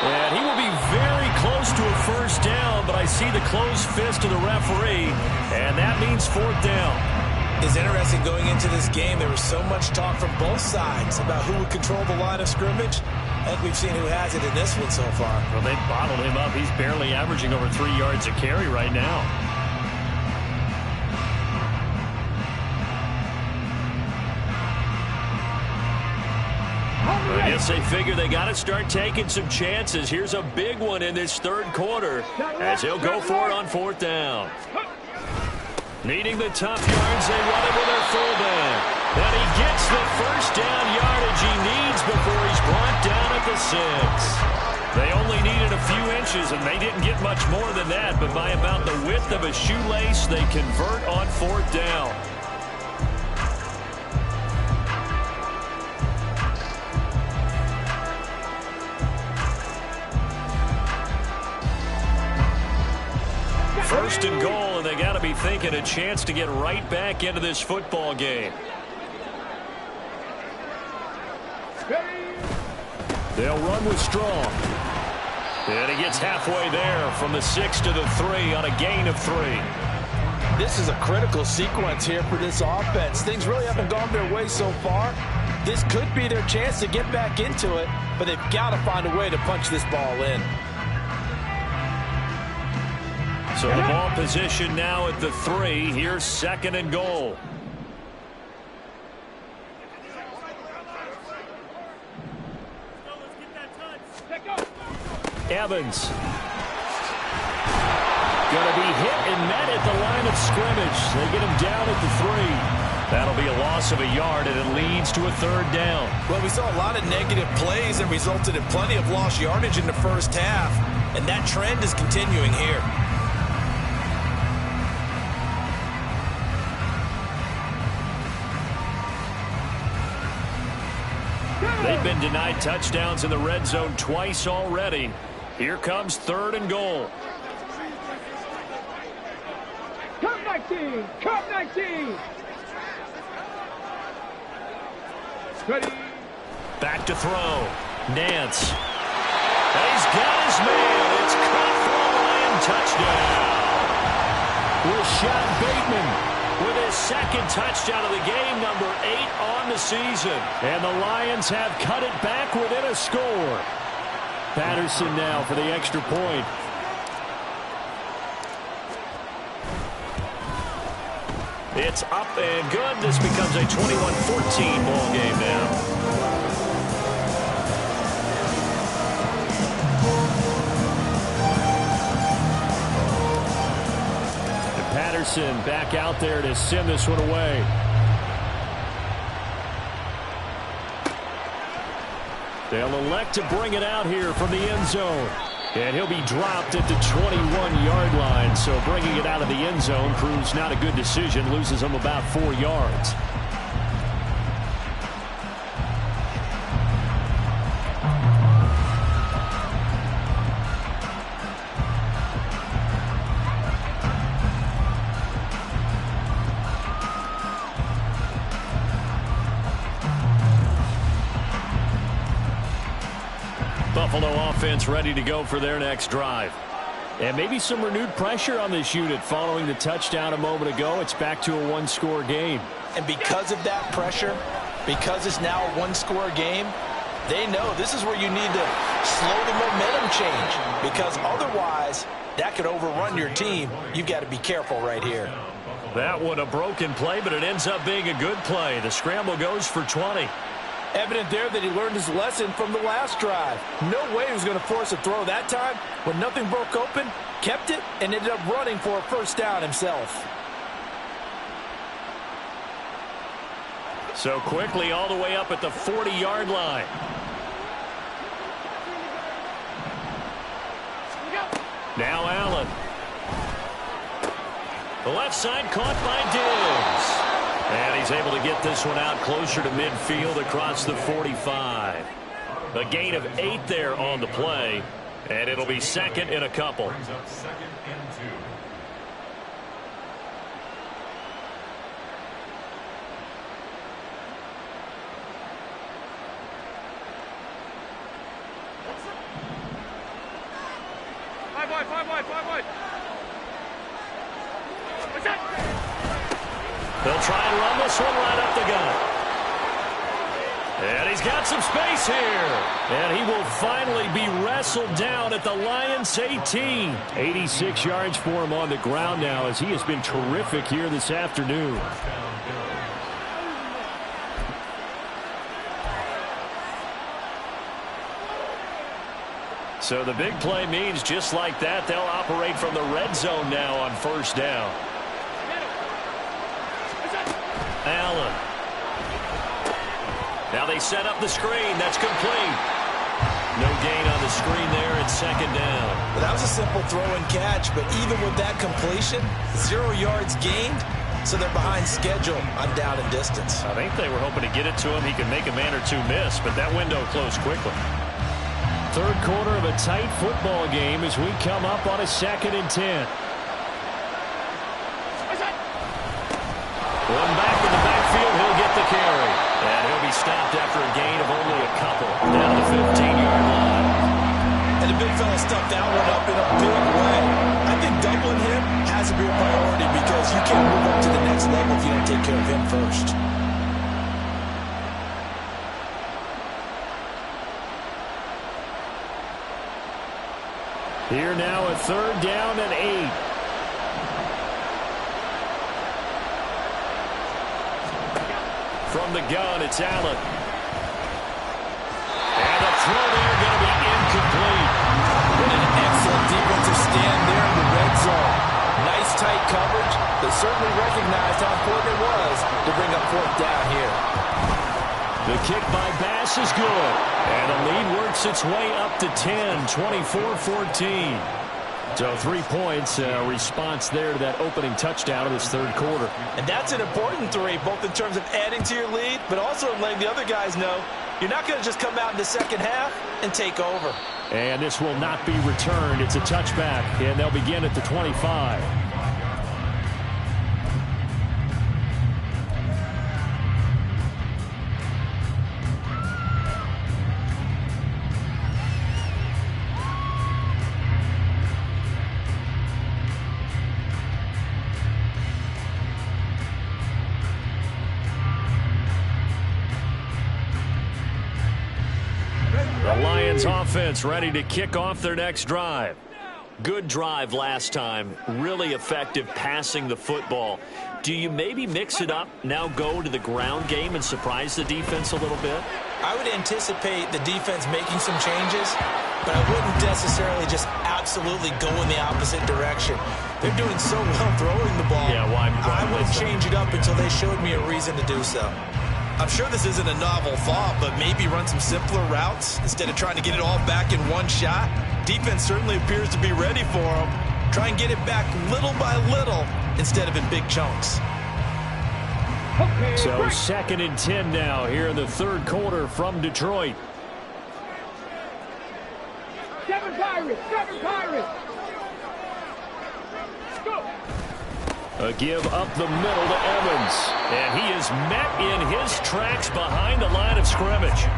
And he will be very close to a 1st down, but I see the closed fist of the referee, and that means 4th down. It's interesting going into this game. There was so much talk from both sides about who would control the line of scrimmage. I think we've seen who has it in this one so far. Well, they bottled him up. He's barely averaging over 3 yards a carry right now. I guess they figure they got to start taking some chances. Here's a big one in this 3rd quarter as he'll go for it on 4th down. Needing the tough yards, they run it with their fullback. And he gets the 1st down yardage he needs before he's brought down at the 6. They only needed a few inches, and they didn't get much more than that. But by about the width of a shoelace, they convert on 4th down. First and goal, and they got to be thinking a chance to get right back into this football game. They'll run with Strong. And he gets halfway there from the 6 to the 3 on a gain of 3. This is a critical sequence here for this offense. Things really haven't gone their way so far. This could be their chance to get back into it, but they've got to find a way to punch this ball in. So the ball position now at the 3. Here's 2nd and goal. Evans. Going to be hit and met at the line of scrimmage. They get him down at the 3. That'll be a loss of a yard, and it leads to a 3rd down. Well, we saw a lot of negative plays that resulted in plenty of lost yardage in the 1st half, and that trend is continuing here. They've been denied touchdowns in the red zone twice already. Here comes 3rd and goal. Come 19. Come 19. Ready. Back to throw. Nance. And he's got his man. It's caught for a Lion touchdown. Rashad Bateman with his 2nd touchdown of the game, number 8 on the season. And the Lions have cut it back within a score. Patterson now for the extra point. It's up and good. This becomes a 21-14 ball game now. Patterson back out there to send this one away. They'll elect to bring it out here from the end zone. And he'll be dropped at the 21-yard line. So bringing it out of the end zone proves not a good decision. Loses him about 4 yards. Buffalo offense ready to go for their next drive. And maybe some renewed pressure on this unit following the touchdown a moment ago. It's back to a 1-score game. And because of that pressure, because it's now a 1-score game, they know this is where you need to slow the momentum change, because otherwise that could overrun your team. You've got to be careful right here. That one a broken play, but it ends up being a good play. The scramble goes for 20. Evident there that he learned his lesson from the last drive. No way he was going to force a throw that time. When nothing broke open, kept it, and ended up running for a 1st down himself. So quickly all the way up at the 40-yard line. Now Allen. The left side caught by Diggs. And he's able to get this one out closer to midfield across the 45. A gain of 8 there on the play. And it'll be 2nd and a couple. Five wide. What's that? They'll try and run this one right up the gut. And he's got some space here. And he will finally be wrestled down at the Lions' 18. 86 yards for him on the ground now, as he has been terrific here this afternoon. So the big play means just like that, they'll operate from the red zone now on 1st down. Allen. Now they set up the screen. That's complete. No gain on the screen there. It's 2nd down. Well, that was a simple throw and catch, but even with that completion, 0 yards gained, so they're behind schedule on down and distance. I think they were hoping to get it to him. He could make a man or two miss, but that window closed quickly. 3rd quarter of a tight football game as we come up on a 2nd and 10. One back in the backfield, he'll get the carry. And he'll be stopped after a gain of only a couple. Down to the 15-yard line. And the big fella stuffed that one up in a big way. I think doubling him has to be a priority, because you can't move up to the next level if you don't take care of him first. Here now a 3rd down and 8. From the gun, it's Allen. And the throw there going to be incomplete. What an excellent defensive stand there in the red zone. Nice tight coverage. They certainly recognized how important it was to bring up 4th down here. The kick by Bass is good. And the lead works its way up to 10, 24-14. So 3 points, response there to that opening touchdown of this 3rd quarter. And that's an important 3, both in terms of adding to your lead, but also letting the other guys know you're not going to just come out in the 2nd half and take over. And this will not be returned. It's a touchback, and they'll begin at the 25. Offense ready to kick off their next drive. Good drive last time. Really effective passing the football. Do you maybe mix it up, now go to the ground game and surprise the defense a little bit? I would anticipate the defense making some changes, but I wouldn't necessarily just absolutely go in the opposite direction. They're doing so well throwing the ball. Yeah, why I wouldn't change it up until they showed me a reason to do so. I'm sure this isn't a novel thought, but maybe run some simpler routes instead of trying to get it all back in one shot. Defense certainly appears to be ready for them. Try and get it back little by little instead of in big chunks. So 2nd and 10 now here in the third quarter from Detroit. 7 Pirates! 7 Pirates! Go! A give up the middle to Evans. And he is met in his tracks behind the line of scrimmage.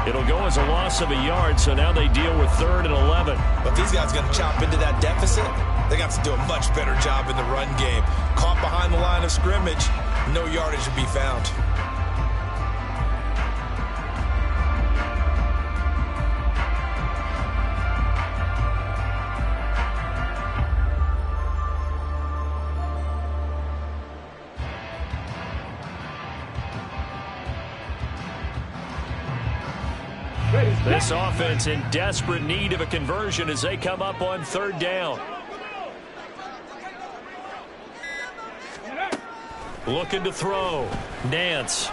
It'll go as a loss of a yard, so now they deal with 3rd and 11. But these guys are going to chop into that deficit. They got to do a much better job in the run game. Caught behind the line of scrimmage, no yardage to be found. This offense in desperate need of a conversion as they come up on 3rd down. Looking to throw. Nance.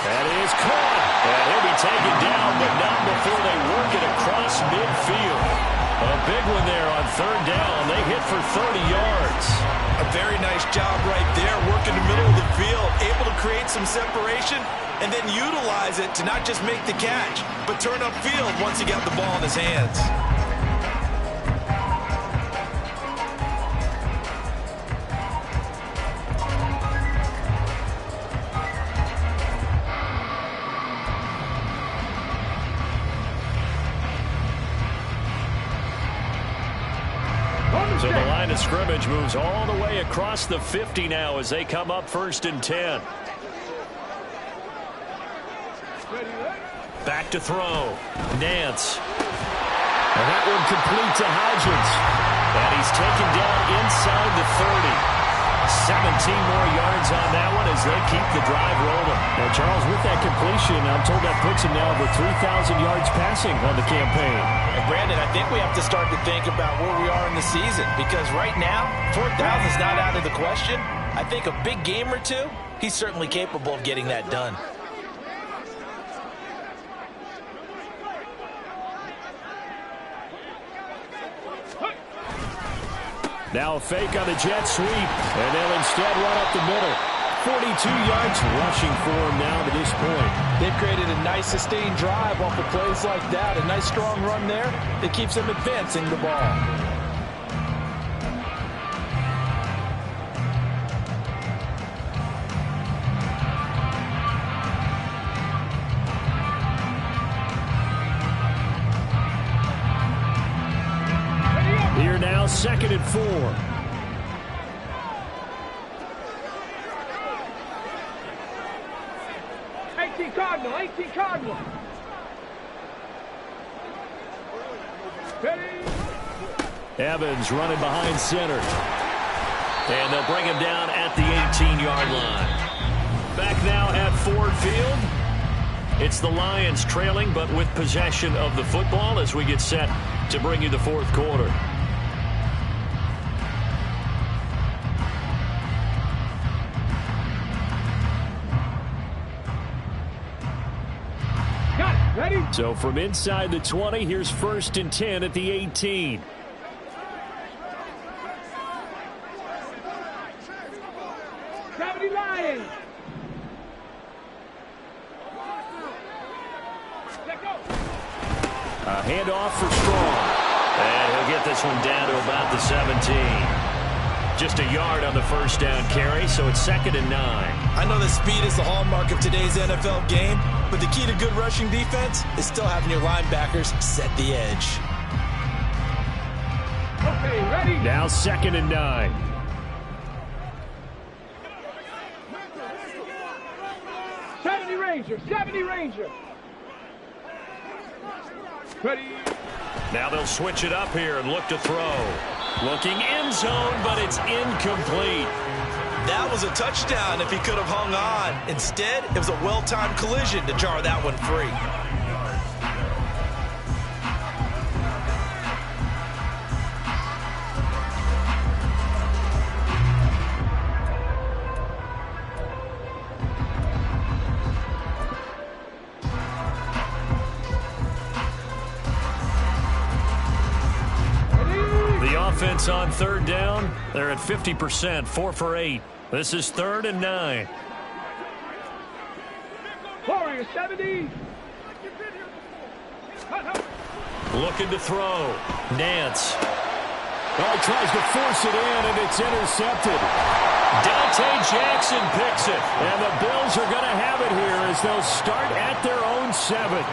That is caught. And he'll be taken down, but not before they work it across midfield. A big one there on 3rd down. They hit for 30 yards. A very nice job right there, working the middle of the field, able to create some separation and then utilize it to not just make the catch, but turn upfield once he got the ball in his hands. So the line of scrimmage moves all the way across the 50 now as they come up 1st and 10. Back to throw. Nance. And that one complete to Hodgins. And he's taken down inside the 30. 17 more yards on that one as they keep the drive rolling. Now, Charles, with that completion, I'm told that puts him now over 3,000 yards passing on the campaign. And Brandon, I think we have to start to think about where we are in the season, because right now, 4,000 is not out of the question. I think a big game or two, he's certainly capable of getting that done. Now a fake on the jet sweep, and they'll instead run up the middle. 42 yards rushing for him now to this point. They've created a nice sustained drive off of plays like that. A nice strong run there that keeps them advancing the ball. Here now, 2nd and 4. Cardinal, 18 Cardinal. Evans running behind center. And they'll bring him down at the 18-yard line. Back now at Ford Field. It's the Lions trailing, but with possession of the football as we get set to bring you the 4th quarter. Ready? So from inside the 20, here's 1st and 10 at the 18. Gravity Lions. Let go. handoff for Strong. And he'll get this one down to about the 17. Just a yard on the first down carry, so it's 2nd and 9. I know that speed is the hallmark of today's NFL game, but the key to good rushing defense is still having your linebackers set the edge. Okay, ready? Now 2nd and 9. Ranger, 70 Ranger. Ready? Now they'll switch it up here and look to throw. Looking end zone, but it's incomplete. That was a touchdown if he could have hung on. Instead, it was a well-timed collision to jar that one free. Offense on 3rd down. They're at 50%, 4 for 8. This is 3rd and 9. Warrior 70. Looking to throw. Nance. Oh, he tries to force it in, and it's intercepted. Dante Jackson picks it. And the Bills are going to have it here as they'll start at their own 7.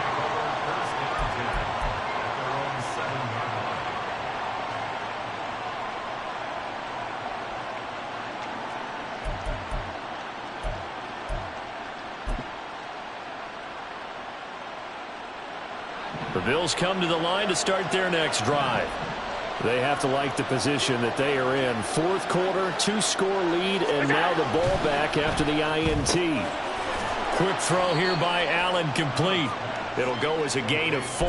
The Bills come to the line to start their next drive. They have to like the position that they are in. 4th quarter, 2-score lead, and now the ball back after the INT. Quick throw here by Allen, complete. It'll go as a gain of 4,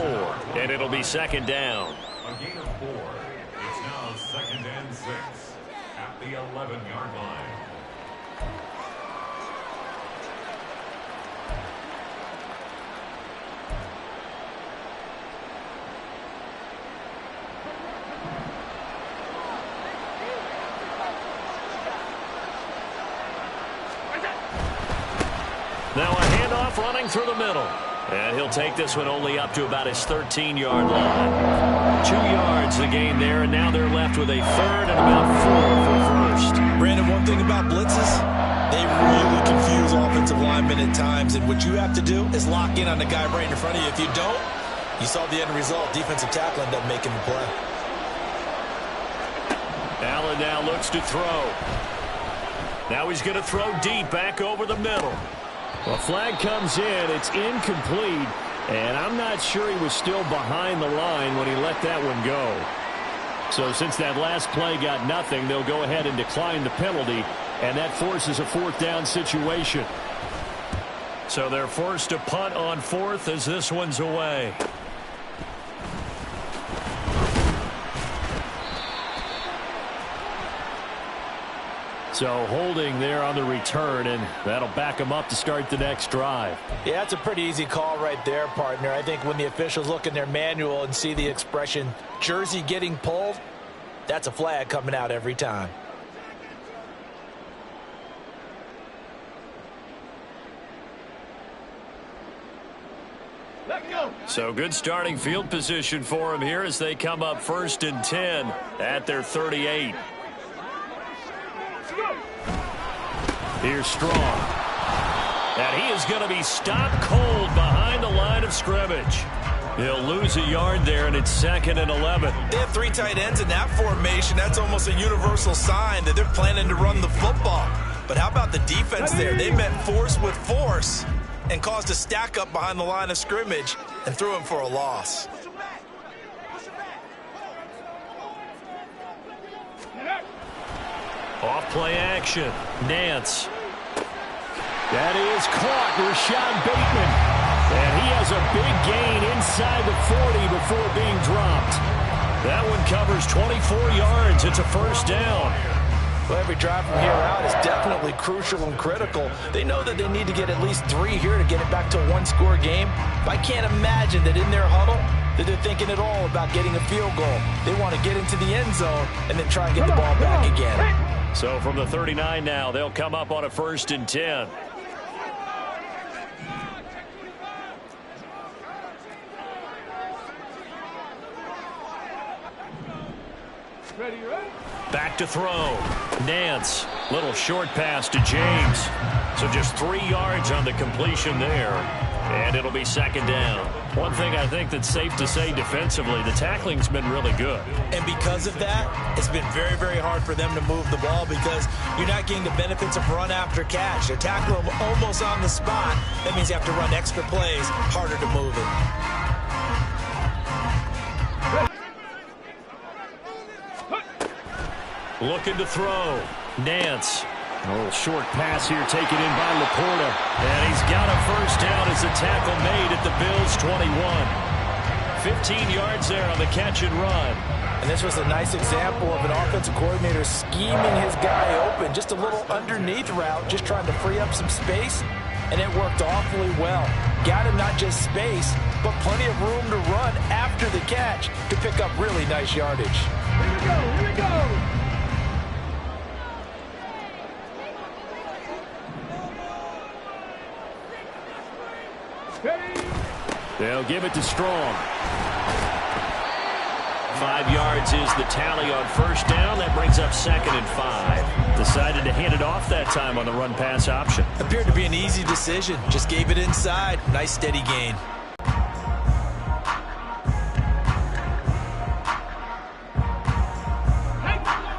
and it'll be 2nd down. A gain of 4. It's now 2nd and 6 at the 11-yard line. Now a handoff running through the middle. And he'll take this one only up to about his 13-yard line. 2 yards the gain there, and now they're left with a 3rd and about 4 for 1st. Brandon, one thing about blitzes, they really confuse offensive linemen at times, and what you have to do is lock in on the guy right in front of you. If you don't, you saw the end result. Defensive tackle ended up making the play. Allen now looks to throw. Now he's going to throw deep back over the middle. A flag comes in. It's incomplete, and I'm not sure he was still behind the line when he let that one go. So since that last play got nothing, they'll go ahead and decline the penalty, and that forces a 4th down situation. So they're forced to punt on 4th as this one's away. So holding there on the return, and that'll back them up to start the next drive. Yeah, that's a pretty easy call right there, partner. I think when the officials look in their manual and see the expression jersey getting pulled, that's a flag coming out every time. Let's go. So good starting field position for him here as they come up 1st and 10 at their 38. Here's Strong. And he is going to be stopped cold behind the line of scrimmage. He'll lose a yard there, and it's 2nd and 11. They have 3 tight ends in that formation. That's almost a universal sign that they're planning to run the football. But how about the defense there? They met force with force and caused a stack up behind the line of scrimmage and threw him for a loss. Off play action. Nance. That is caught. Rashad Bateman. And he has a big gain inside the 40 before being dropped. That one covers 24 yards. It's a 1st down. Well, every drive from here out is definitely crucial and critical. They know that they need to get at least 3 here to get it back to a 1-score game. But I can't imagine that in their huddle that they're thinking at all about getting a field goal. They want to get into the end zone and then try and get the ball back again. So from the 39 now, they'll come up on a 1st and 10. Ready, ready. Back to throw. Nance. Little short pass to James. So just 3 yards on the completion there. And it'll be second down. One thing I think that's safe to say defensively, the tackling's been really good. And because of that, it's been very, very hard for them to move the ball because you're not getting the benefits of run after catch. They tackle them almost on the spot. That means you have to run extra plays, harder to move it. Looking to throw. Nance. A little short pass here taken in by Laporta. And he's got a first down as the tackle made at the Bills' 21. 15 yards there on the catch and run. And this was a nice example of an offensive coordinator scheming his guy open. Just a little underneath route, just trying to free up some space. And it worked awfully well. Got him not just space, but plenty of room to run after the catch to pick up really nice yardage. Here we go, here we go. They'll give it to Strong. 5 yards is the tally on first down. That brings up 2nd and 5. Decided to hand it off that time on the run-pass option. Appeared to be an easy decision. Just gave it inside. Nice steady gain.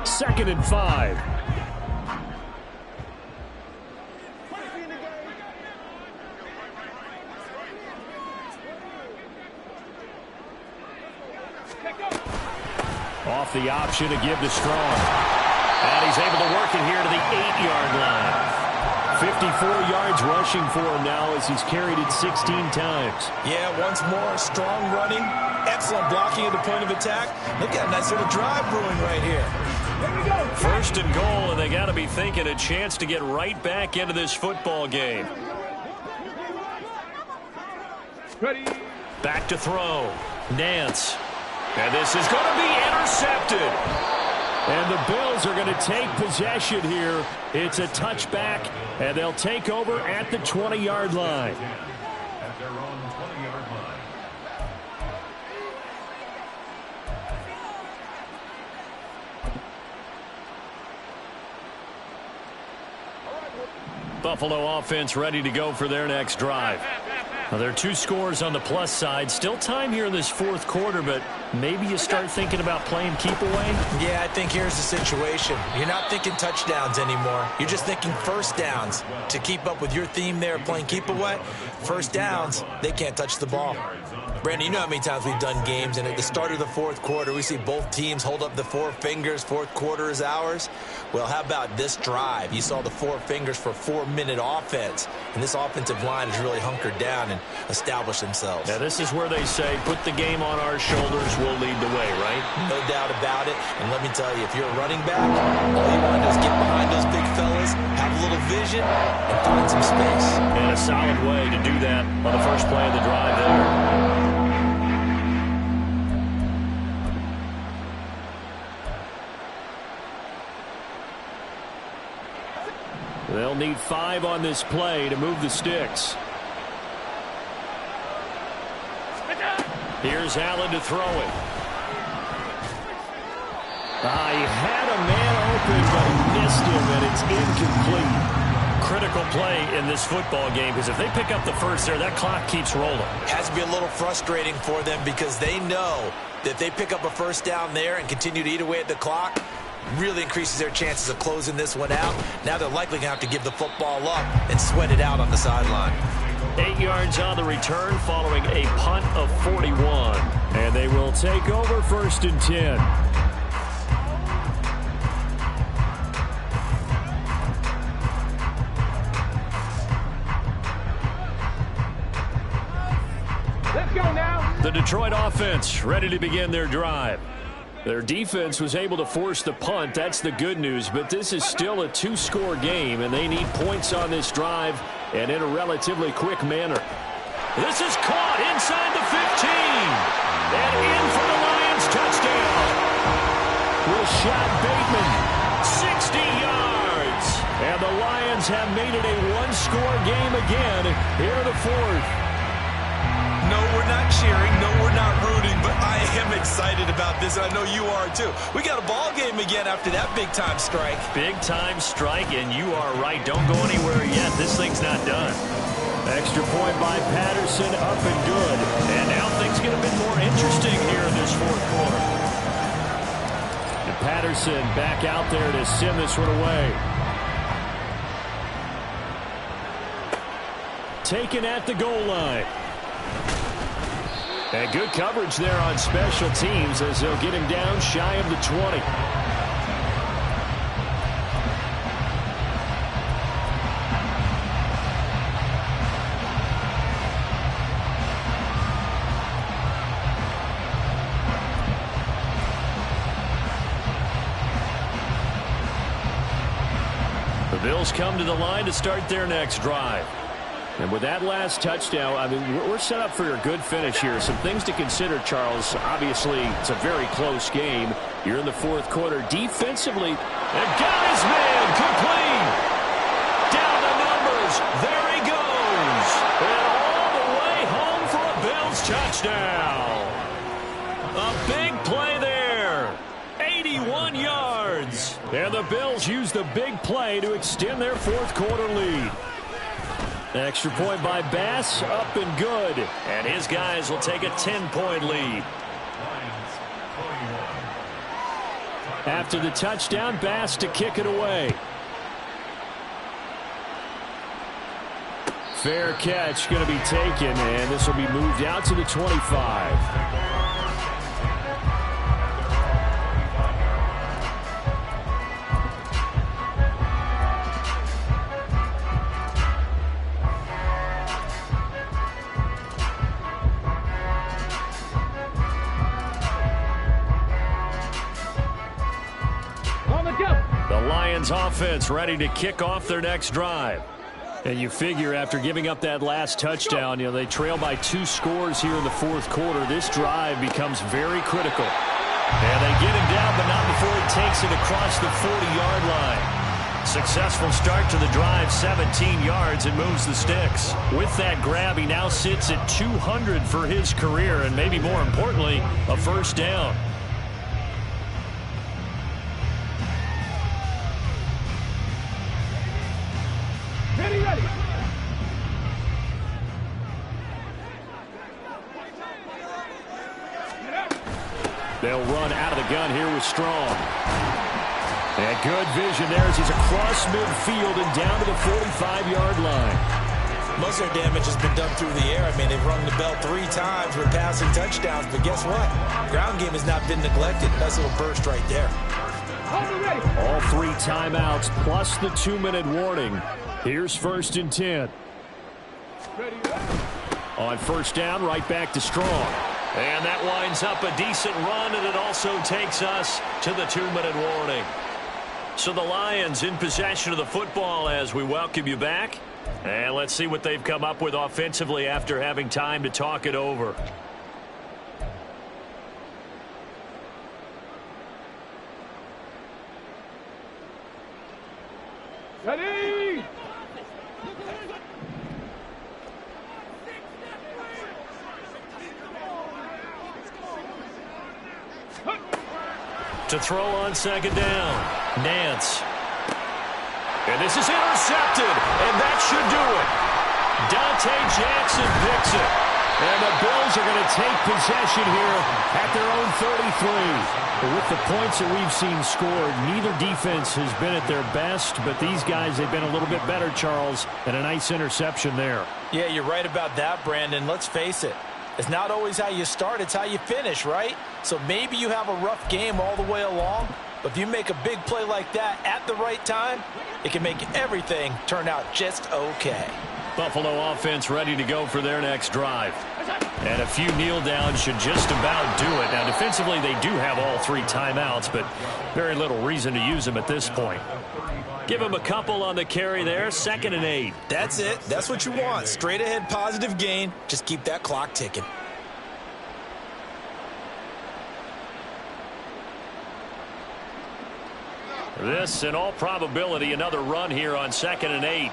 Second and 5. Off the option to give to Strong. And he's able to work it here to the 8-yard line. 54 yards rushing for him now as he's carried it 16 times. Yeah, once more, strong running. Excellent blocking at the point of attack. Look at a nice little drive brewing right here. Here we go. First and goal, and they got to be thinking a chance to get right back into this football game. Ready. Back to throw. Nance. And this is going to be intercepted. And the Bills are going to take possession here. It's a touchback, and they'll take over at the 20-yard line. At their own 20-yard line. Buffalo offense ready to go for their next drive. Now, there are 2 scores on the plus side. Still time here in this 4th quarter, but maybe you start thinking about playing keep away? Yeah, I think here's the situation. You're not thinking touchdowns anymore. You're just thinking first downs. To keep up with your theme there, playing keep away, first downs, they can't touch the ball. Brandon, you know how many times we've done games, and at the start of the 4th quarter, we see both teams hold up the 4 fingers, 4th quarter is ours. Well, how about this drive? You saw the 4 fingers for 4-minute offense, and this offensive line has really hunkered down and established themselves. Now, this is where they say, put the game on our shoulders, we'll lead the way, right? No doubt about it, and let me tell you, if you're a running back, all you want to do is get behind those big fellas, have a little vision, and find some space. And a solid way to do that on the first play of the drive there. They'll need 5 on this play to move the sticks. Here's Allen to throw it. He had a man open, but he missed him, and it's incomplete. Critical play in this football game, because if they pick up the first there, that clock keeps rolling. Has to be a little frustrating for them because they know that if they pick up a first down there and continue to eat away at the clock, really increases their chances of closing this one out. Now they're likely going to have to give the football up and sweat it out on the sideline. 8 yards on the return following a punt of 41. And they will take over 1st and 10. Let's go now. The Detroit offense ready to begin their drive. Their defense was able to force the punt. That's the good news. But this is still a 2-score game, and they need points on this drive and in a relatively quick manner. This is caught inside the 15. And in for the Lions touchdown. Rashad Bateman, 60 yards. And the Lions have made it a 1-score game again here in the 4th. No, we're not cheering. No, we're not rooting. But I I am excited about this, and I know you are too. We got a ball game again after that big-time strike. Big-time strike, and you are right. Don't go anywhere yet. This thing's not done. Extra point by Patterson, up and good. And now things get a bit more interesting here in this fourth quarter. And Patterson back out there to send this one away. Taken at the goal line. And good coverage there on special teams as they'll get him down shy of the 20. The Bills come to the line to start their next drive. And with that last touchdown, I mean, we're set up for a good finish here. Some things to consider, Charles. Obviously, it's a very close game. You're in the fourth quarter. Defensively, and got his man complete. Down the numbers. There he goes. And all the way home for a Bills touchdown. A big play there. 81 yards. And the Bills use the big play to extend their fourth quarter lead. Extra point by Bass, up and good. And his guys will take a 10-point lead. After the touchdown, Bass to kick it away. Fair catch going to be taken, and this will be moved out to the 25. Offense ready to kick off their next drive. And you figure after giving up that last touchdown, they trail by 2 scores here in the fourth quarter. This drive becomes very critical. And they get him down, but not before he takes it across the 40-yard line. Successful start to the drive, 17 yards, and moves the sticks. With that grab, he now sits at 200 for his career, and maybe more importantly, a first down. They'll run out of the gun here with Strong. And good vision there as he's across midfield and down to the 45-yard line. Most of their damage has been done through the air. I mean, they've rung the bell 3 times with passing touchdowns, but guess what? Ground game has not been neglected. Nice little burst right there. All 3 timeouts plus the 2-minute warning. Here's 1st and 10. On first down, right back to Strong. And that winds up a decent run, and it also takes us to the 2-minute warning. So the Lions in possession of the football as we welcome you back. And let's see what they've come up with offensively after having time to talk it over. Ready! To throw on second down, Nance. And this is intercepted, and that should do it. Dante Jackson picks it. And the Bills are going to take possession here at their own 33. But with the points that we've seen scored, neither defense has been at their best, but these guys, they've been a little bit better, Charles, and a nice interception there. Yeah, you're right about that, Brandon. Let's face it. It's not always how you start, it's how you finish, right? So maybe you have a rough game all the way along, but if you make a big play like that at the right time, it can make everything turn out just okay. Buffalo offense ready to go for their next drive. And a few kneel downs should just about do it. Now, defensively, they do have all 3 timeouts, but very little reason to use them at this point. Give him a couple on the carry there, 2nd and 8. That's it. That's what you want. Straight ahead positive gain. Just keep that clock ticking. This, in all probability, another run here on 2nd and 8.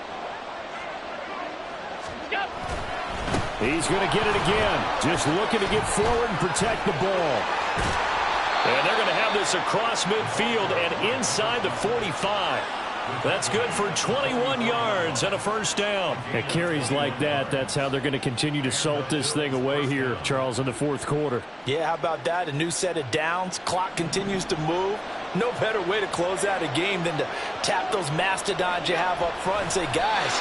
He's going to get it again. Just looking to get forward and protect the ball. And they're going to have this across midfield and inside the 45. That's good for 21 yards and a first down. At carries like that, that's how they're going to continue to salt this thing away here, Charles, in the fourth quarter. Yeah, how about that? A new set of downs. Clock continues to move. No better way to close out a game than to tap those mastodons you have up front and say, guys,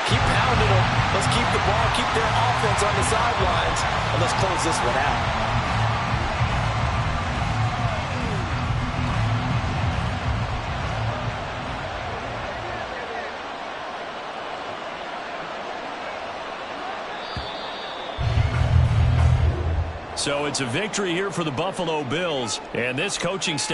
keep pounding them. Let's keep the ball, keep their offense on the sidelines, and let's close this one out. So it's a victory here for the Buffalo Bills, and this coaching staff